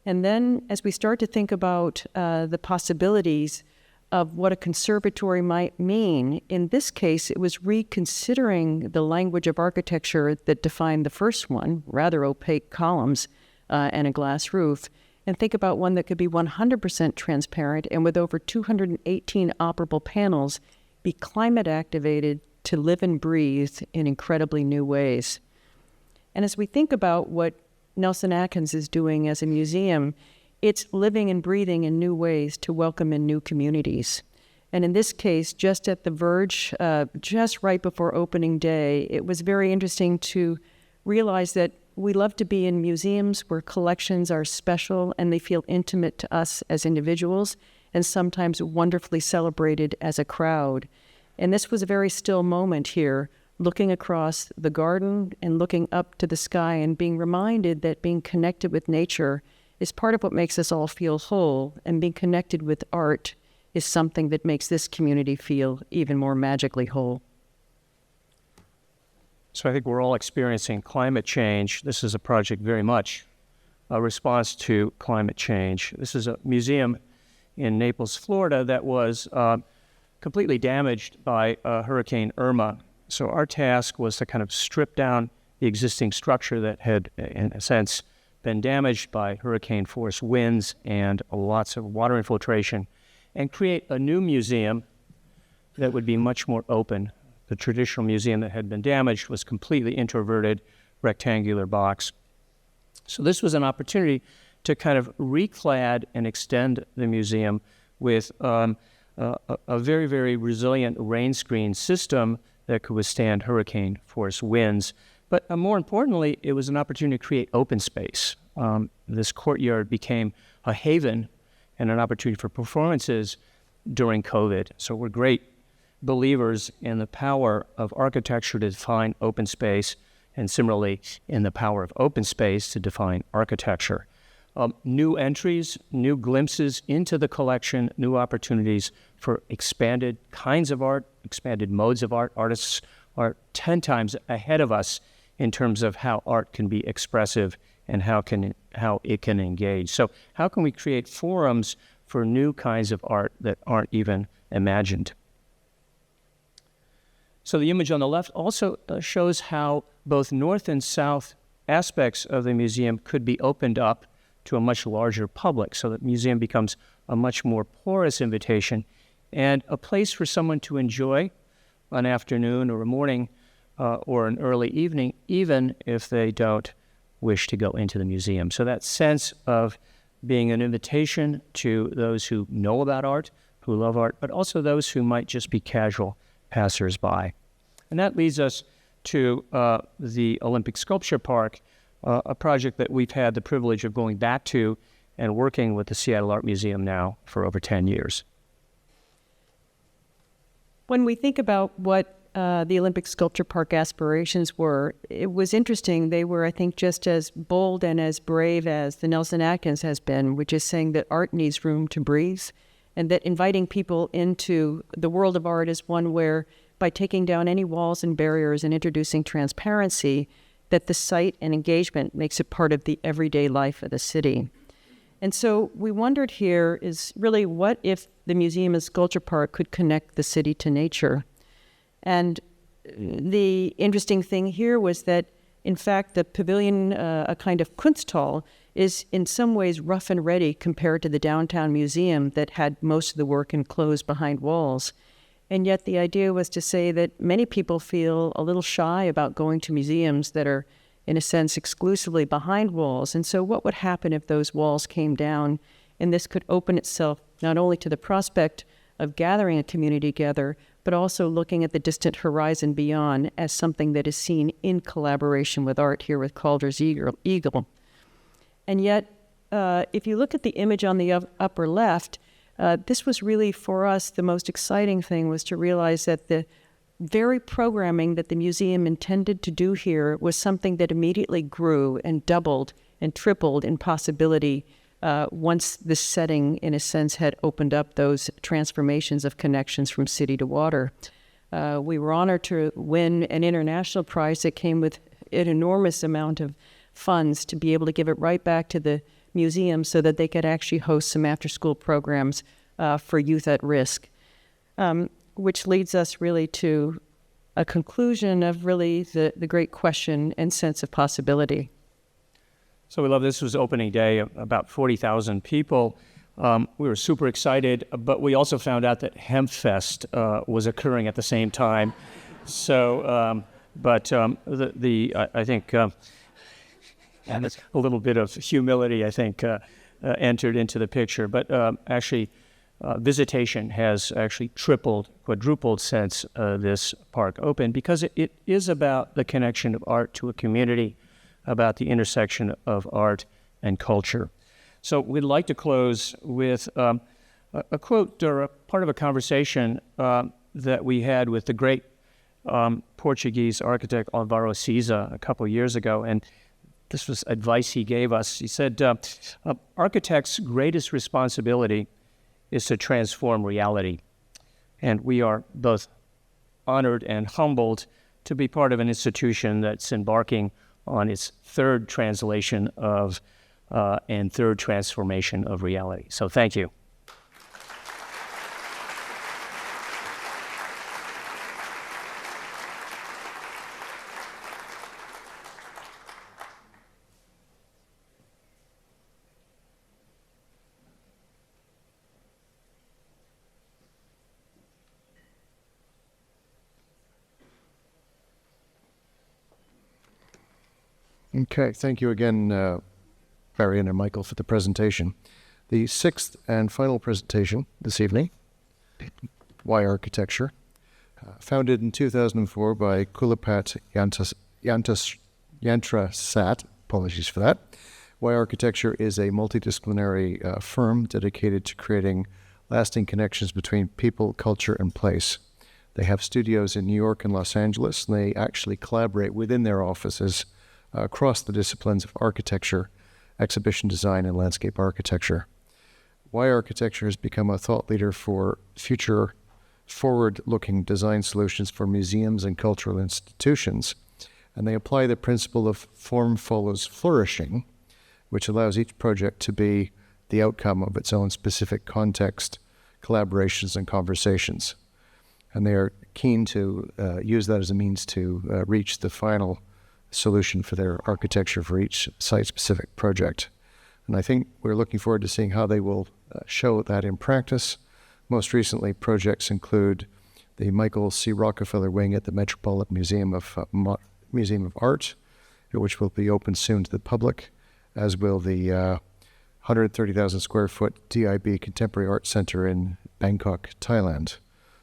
And then as we start to think about the possibilities of what a conservatory might mean. In this case, it was reconsidering the language of architecture that defined the first one, rather opaque columns and a glass roof, and think about one that could be 100% transparent and with over 218 operable panels, be climate activated to live and breathe in incredibly new ways. And as we think about what Nelson-Atkins is doing as a museum, it's living and breathing in new ways to welcome in new communities. And in this case, just at the verge, just right before opening day, it was very interesting to realize that we love to be in museums where collections are special and they feel intimate to us as individuals and sometimes wonderfully celebrated as a crowd. And this was a very still moment here, looking across the garden and looking up to the sky and being reminded that being connected with nature is part of what makes us all feel whole, and being connected with art is something that makes this community feel even more magically whole.
So I think we're all experiencing climate change. This is a project very much a response to climate change. This is a museum in Naples, Florida that was completely damaged by Hurricane Irma. So our task was to kind of strip down the existing structure that had, in a sense, been damaged by hurricane-force winds and lots of water infiltration, and create a new museum that would be much more open. The traditional museum that had been damaged was completely introverted, rectangular box. So this was an opportunity to kind of reclad and extend the museum with a very, very resilient rain screen system that could withstand hurricane-force winds. But more importantly, it was an opportunity to create open space. This courtyard became a haven and an opportunity for performances during COVID. So we're great believers in the power of architecture to define open space, and similarly in the power of open space to define architecture. New entries, new glimpses into the collection, new opportunities for expanded kinds of art, expanded modes of art. Artists are 10 times ahead of us in terms of how art can be expressive and how it can engage. So how can we create forums for new kinds of art that aren't even imagined? So the image on the left also shows how both north and south aspects of the museum could be opened up to a much larger public, so that the museum becomes a much more porous invitation and a place for someone to enjoy an afternoon or a morning or an early evening, even if they don't wish to go into the museum. So that sense of being an invitation to those who know about art, who love art, but also those who might just be casual passersby. And that leads us to the Olympic Sculpture Park, a project that we've had the privilege of going back to and working with the Seattle Art Museum now for over 10 years.
When we think about what the Olympic Sculpture Park aspirations were, it was interesting. They were, I think, just as bold and as brave as the Nelson-Atkins has been, which is saying that art needs room to breathe, and that inviting people into the world of art is one where, by taking down any walls and barriers and introducing transparency, that the site and engagement makes it part of the everyday life of the city. And so we wondered here is really what if the museum and sculpture park could connect the city to nature? And the interesting thing here was that, in fact, the pavilion, a kind of Kunsthal, is in some ways rough and ready compared to the downtown museum that had most of the work enclosed behind walls. And yet the idea was to say that many people feel a little shy about going to museums that are, in a sense, exclusively behind walls. And so what would happen if those walls came down and this could open itself not only to the prospect of gathering a community together, but also looking at the distant horizon beyond as something that is seen in collaboration with art here with Calder's Eagle. And yet, if you look at the image on the upper left, this was really, for us, the most exciting thing was to realize that the very programming that the museum intended to do here was something that immediately grew and doubled and tripled in possibility once this setting, in a sense, had opened up those transformations of connections from city to water. We were honored to win an international prize that came with an enormous amount of funds to be able to give it right back to the museum so that they could actually host some after-school programs for youth at risk, which leads us really to a conclusion of really the great question and sense of possibility.
So we love this was opening day, about 40,000 people. We were super excited, but we also found out that HempFest was occurring at the same time. So, I think and a little bit of humility, I think, entered into the picture. But actually, visitation has actually tripled, quadrupled since this park opened, because it is about the connection of art to a community, about the intersection of art and culture. So we'd like to close with a quote or a part of a conversation that we had with the great Portuguese architect Alvaro Siza a couple of years ago. And this was advice he gave us. He said, architects' greatest responsibility is to transform reality. And we are both honored and humbled to be part of an institution that's embarking on its third translation of and third transformation of reality. So thank you.
Okay, thank you again, Marian and Michael, for the presentation. The sixth and final presentation this evening, Why Architecture, founded in 2004 by Kulapat Yantrasat, apologies for that. Why Architecture is a multidisciplinary firm dedicated to creating lasting connections between people, culture, and place. They have studios in New York and Los Angeles, and they actually collaborate within their offices across the disciplines of architecture, exhibition design, and landscape architecture. Why Architecture has become a thought leader for future forward-looking design solutions for museums and cultural institutions, and they apply the principle of form follows flourishing, which allows each project to be the outcome of its own specific context, collaborations, and conversations. And they are keen to use that as a means to reach the final solution for their architecture for each site-specific project. And I think we're looking forward to seeing how they will show that in practice. Most recently, projects include the Michael C. Rockefeller Wing at the Metropolitan Museum of Art, which will be open soon to the public, as will the 130,000 square foot DIB Contemporary Art Center in Bangkok, Thailand.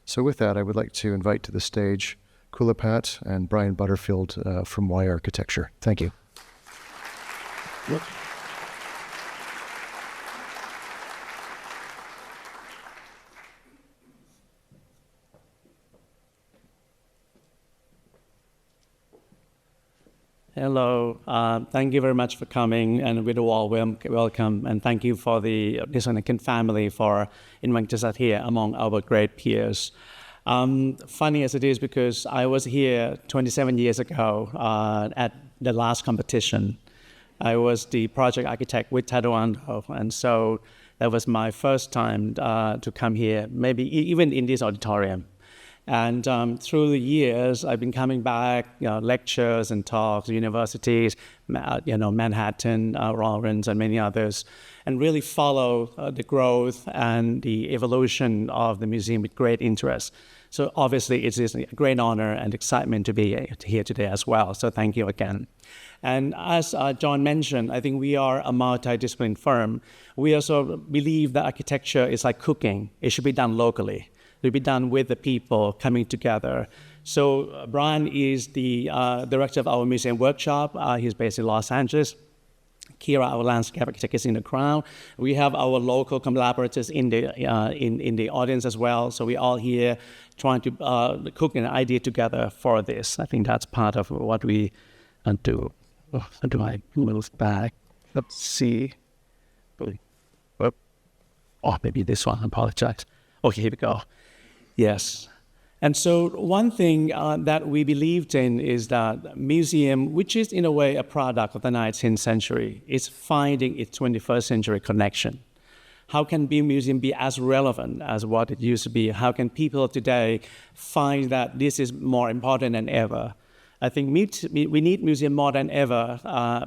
So with that, I would like to invite to the stage Kulapat and Brian Butterfield from Why Architecture. Thank you.
Hello, thank you very much for coming, and with a warm welcome, and thank you for the Nelson-Atkins family for inviting us here among our great peers. Funny as it is, because I was here 27 years ago at the last competition, I was the project architect with Taekwondo, and so that was my first time to come here, maybe even in this auditorium. And through the years, I've been coming back, lectures and talks, universities, Manhattan, Lawrence, and many others, and really follow the growth and the evolution of the museum with great interest. So obviously, it is a great honor and excitement to be here today as well. So thank you again. And as John mentioned, I think we are a multidisciplinary firm. We also believe that architecture is like cooking. It should be done locally. It should be done with the people coming together. So Brian is the director of our museum workshop. He's based in Los Angeles. Kira, our landscape architect, is in the crowd. We have our local collaborators in the audience as well. So we're all here trying to cook an idea together for this. I think that's part of what we do. Oh, how do I move back? Let's see. Oh, maybe this one. I apologize. Okay, here we go. Yes. And so one thing that we believed in is that museum, which is in a way a product of the 19th century, is finding its 21st century connection. How can a museum be as relevant as what it used to be? How can people today find that this is more important than ever? I think we need museum more than ever,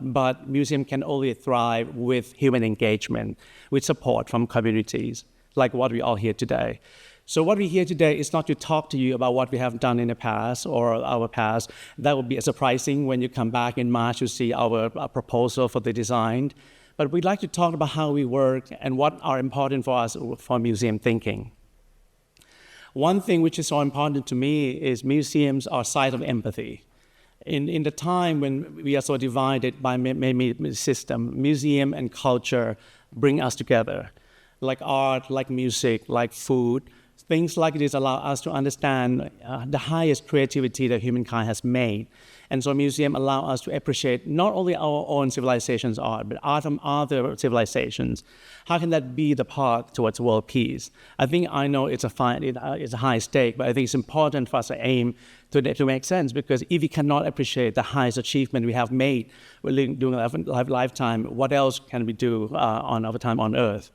but museum can only thrive with human engagement, with support from communities, like what we all hear today. So what we hear today is not to talk to you about what we have done in the past or our past. That would be surprising when you come back in March to see our proposal for the design. But we'd like to talk about how we work and what are important for us for museum thinking. One thing which is so important to me is museums are sites of empathy. In the time when we are so divided by many systems, museum and culture bring us together. Like art, like music, like food. Things like this allow us to understand the highest creativity that humankind has made. And so museums allow us to appreciate not only our own civilization's art, but art from other civilizations. How can that be the path towards world peace? I know it's a high stake, but I think it's important for us to aim to make sense, because if we cannot appreciate the highest achievement we have made during a lifetime, what else can we do on our time on Earth?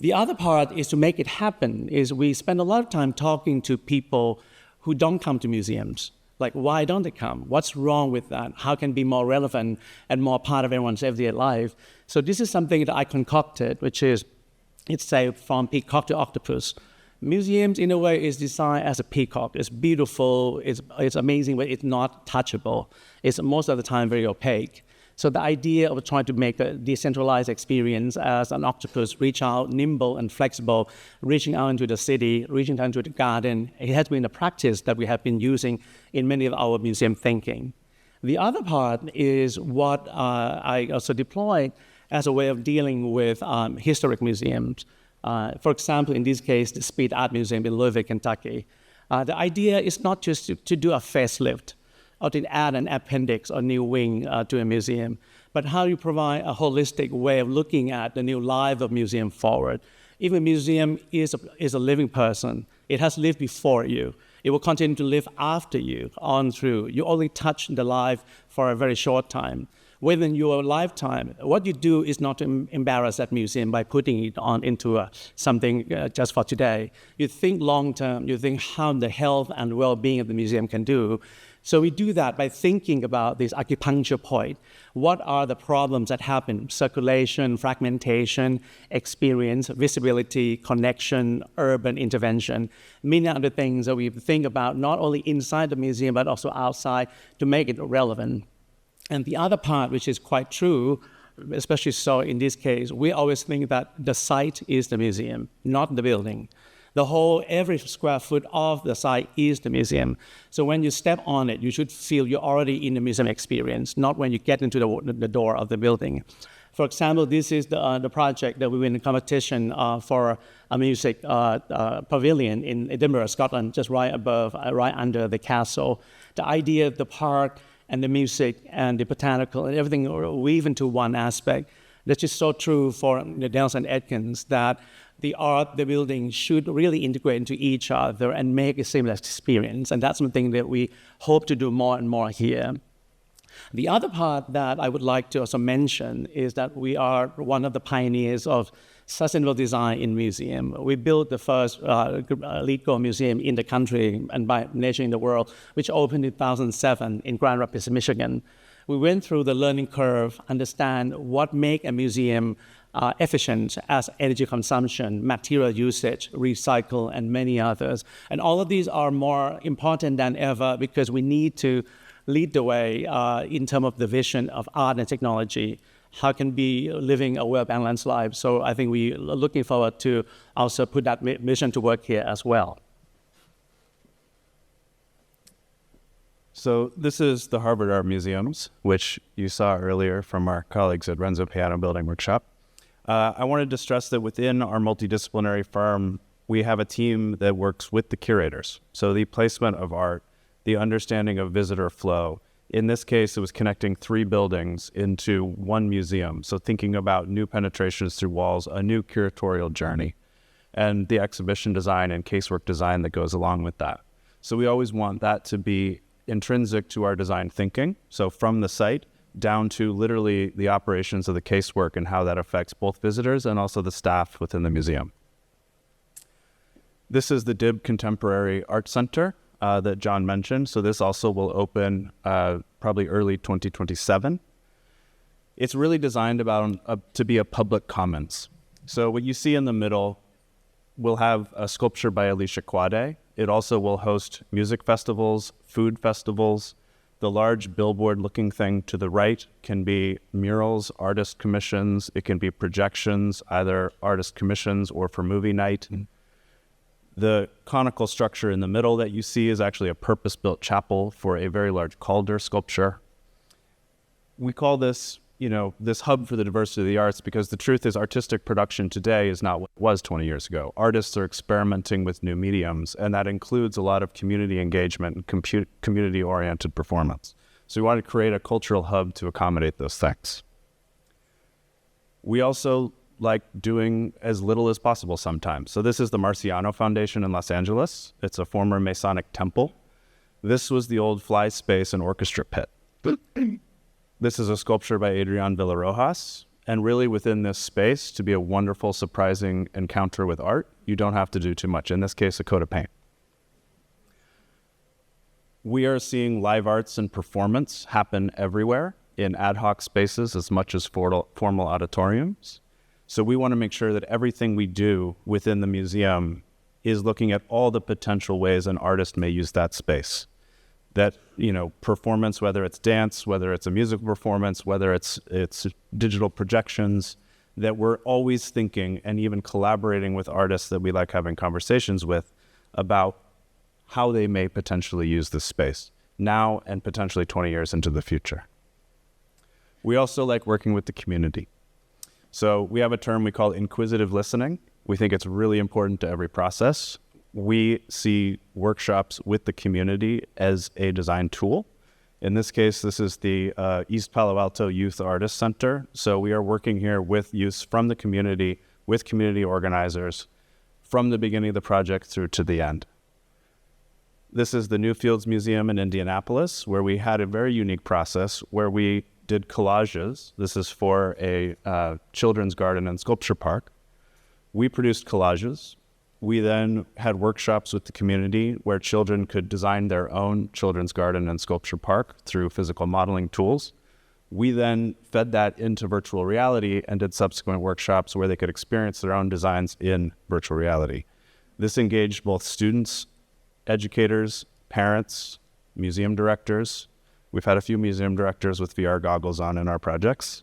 The other part is to make it happen, is we spend a lot of time talking to people who don't come to museums. Like, why don't they come? What's wrong with that? How can it be more relevant and more part of everyone's everyday life? So this is something that I concocted, which is, it's from peacock to octopus. Museums, in a way, is designed as a peacock. It's beautiful, it's amazing, but it's not touchable. It's most of the time very opaque. So the idea of trying to make a decentralized experience as an octopus, reach out, nimble and flexible, reaching out into the city, reaching out into the garden, it has been a practice that we have been using in many of our museum thinking. The other part is what I also deployed as a way of dealing with historic museums. For example, in this case, the Speed Art Museum in Louisville, Kentucky. The idea is not just to do a facelift, or to add an appendix or new wing to a museum, but how you provide a holistic way of looking at the new life of museum forward. If a museum is a living person, it has lived before you. It will continue to live after you, on through. You only touch the life for a very short time. Within your lifetime, what you do is not to embarrass that museum by putting it on into something just for today. You think long term, you think how the health and well-being of the museum can do. So we do that by thinking about this acupuncture point. What are the problems that happen? Circulation, fragmentation, experience, visibility, connection, urban intervention. Many other things that we think about not only inside the museum, but also outside to make it relevant. And the other part, which is quite true, especially so in this case, we always think that the site is the museum, not the building. Every square foot of the site is the museum. So when you step on it, you should feel you're already in the museum experience, not when you get into the door of the building. For example, this is the project that we win in competition for a music pavilion in Edinburgh, Scotland, just right under the castle. The idea of the park and the music and the botanical and everything weave into one aspect. That's just so true for the Nelson-Atkins, that the art, the building should really integrate into each other and make a seamless experience. And that's something that we hope to do more and more here. The other part that I would like to also mention is that we are one of the pioneers of sustainable design in museum. We built the first LEED Gold museum in the country and by nation in the world, which opened in 2007 in Grand Rapids, Michigan. We went through the learning curve, understand what make a museum efficient as energy consumption, material usage, recycle, and many others. And all of these are more important than ever because we need to lead the way in terms of the vision of art and technology. How can be living a well-balanced life? So I think we are looking forward to also put that mission to work here as well.
So this is the Harvard Art Museums, which you saw earlier from our colleagues at Renzo Piano Building Workshop. I wanted to stress that within our multidisciplinary firm, we have a team that works with the curators. So the placement of art, the understanding of visitor flow. In this case, it was connecting 3 buildings into one museum. So thinking about new penetrations through walls, a new curatorial journey, and the exhibition design and casework design that goes along with that. So we always want that to be intrinsic to our design thinking. So from the site down to literally the operations of the casework and how that affects both visitors and also the staff within the museum. This is the DIB Contemporary Art Center that John mentioned. So this also will open probably early 2027. It's really designed to be a public commons. So what you see in the middle will have a sculpture by Alicia Quade. It also will host music festivals, food festivals. The large billboard-looking thing to the right can be murals, artist commissions. It can be projections, either artist commissions or for movie night. The conical structure in the middle that you see is actually a purpose-built chapel for a very large Calder sculpture. We call this, this hub for the diversity of the arts because the truth is artistic production today is not what it was 20 years ago. Artists are experimenting with new mediums, and that includes a lot of community engagement and community-oriented performance. So we want to create a cultural hub to accommodate those things. We also like doing as little as possible sometimes. So this is the Marciano Foundation in Los Angeles. It's a former Masonic temple. This was the old fly space and orchestra pit. This is a sculpture by Adrian Villarojas. And really within this space, to be a wonderful, surprising encounter with art, you don't have to do too much. In this case, a coat of paint. We are seeing live arts and performance happen everywhere in ad hoc spaces as much as formal auditoriums. So we want to make sure that everything we do within the museum is looking at all the potential ways an artist may use that space. That, performance, whether it's dance, whether it's a musical performance, whether it's digital projections, that we're always thinking and even collaborating with artists that we like having conversations with about how they may potentially use this space now and potentially 20 years into the future. We also like working with the community. So we have a term we call inquisitive listening. We think it's really important to every process. We see workshops with the community as a design tool. In this case, this is the East Palo Alto Youth Artist Center. So we are working here with youths from the community, with community organizers, from the beginning of the project through to the end. This is the Newfields Museum in Indianapolis, where we had a very unique process where we did collages. This is for a children's garden and sculpture park. We produced collages. We then had workshops with the community where children could design their own children's garden and sculpture park through physical modeling tools. We then fed that into virtual reality and did subsequent workshops where they could experience their own designs in virtual reality. This engaged both students, educators, parents, museum directors. We've had a few museum directors with VR goggles on in our projects.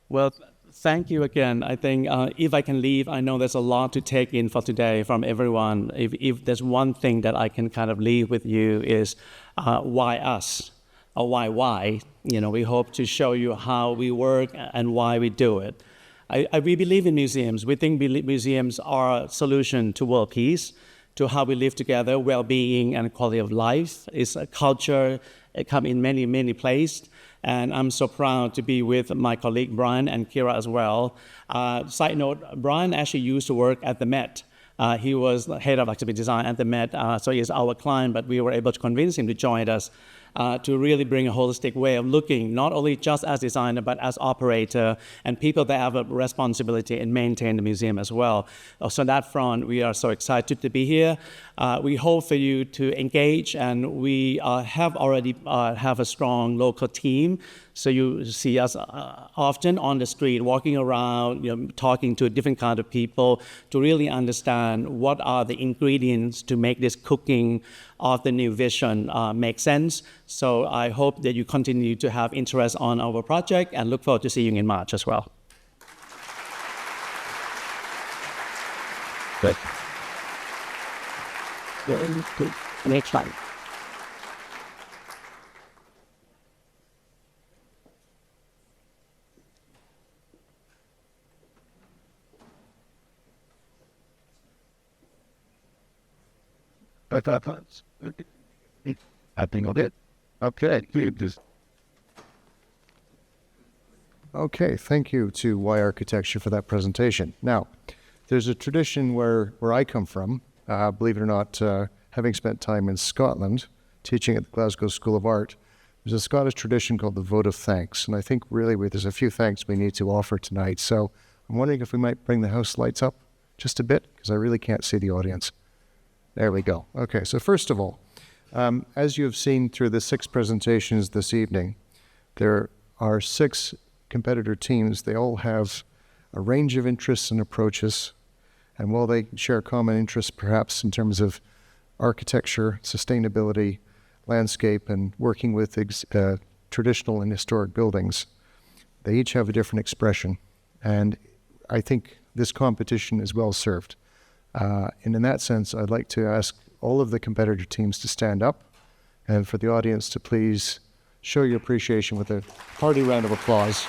Well, thank you again. I think if I can leave, I know there's a lot to take in for today from everyone. If there's one thing that I can kind of leave with you is why us, or why? We hope to show you how we work and why we do it. We believe in museums. We think museums are a solution to world peace, to how we live together, well-being and quality of life. It's a culture, it comes in many, many places. And I'm so proud to be with my colleague Brian and Kira as well. Side note, Brian actually used to work at the Met
He was the head of exhibit design at the Met, so he is our client, but we were able to convince him to join us to really bring a holistic way of looking, not only just as designer, but as operator and people that have a responsibility in maintaining the museum as well. So on that front, we are so excited to be here. We hope for you to engage, and we have already have a strong local team. So you see us often on the street, walking around, talking to different kind of people to really understand what are the ingredients to make this cooking of the new vision make sense. So I hope that you continue to have interest on our project and look forward to seeing you in March as well.
Good. Next slide. I think of it. Okay.
Okay, thank you to Y Architecture for that presentation. Now, there's a tradition where I come from, believe it or not, having spent time in Scotland, teaching at the Glasgow School of Art, there's a Scottish tradition called the Vote of Thanks, and I think really there's a few thanks we need to offer tonight. So I'm wondering if we might bring the house lights up just a bit, because I really can't see the audience. There we go. Okay, so first of all, as you have seen through the 6 presentations this evening, there are 6 competitor teams. They all have a range of interests and approaches, and while they share common interests perhaps in terms of architecture, sustainability, landscape, and working with traditional and historic buildings, they each have a different expression, and I think this competition is well served. And in that sense, I'd like to ask all of the competitor teams to stand up, and for the audience to please show your appreciation with a hearty round of applause.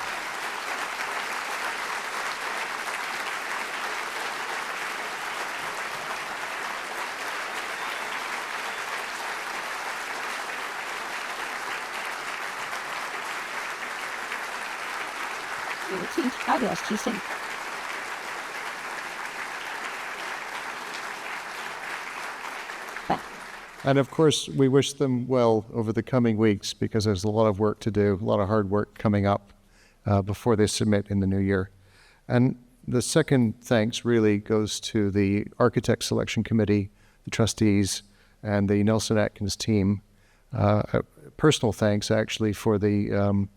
And of course, we wish them well over the coming weeks, because there's a lot of work to do, a lot of hard work coming up before they submit in the new year. And the second thanks really goes to the Architect Selection Committee, the trustees, and the Nelson-Atkins team. Personal thanks, actually, for the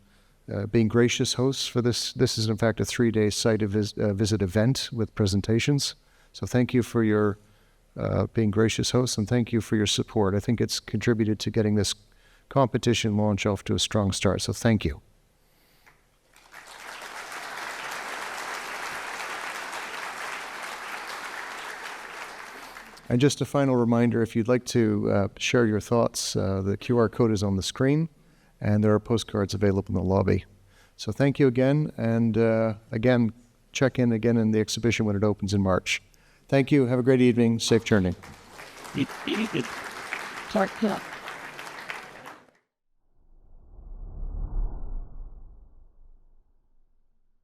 being gracious hosts for this. This is, in fact, a 3-day site visit event with presentations. So thank you for your being gracious hosts, and thank you for your support. I think it's contributed to getting this competition launch off to a strong start, so thank you. And just a final reminder, if you'd like to share your thoughts, the QR code is on the screen, and there are postcards available in the lobby. So thank you again, and again, check in again in the exhibition when it opens in March. Thank you. Have a great evening. Safe journey.
Sorry.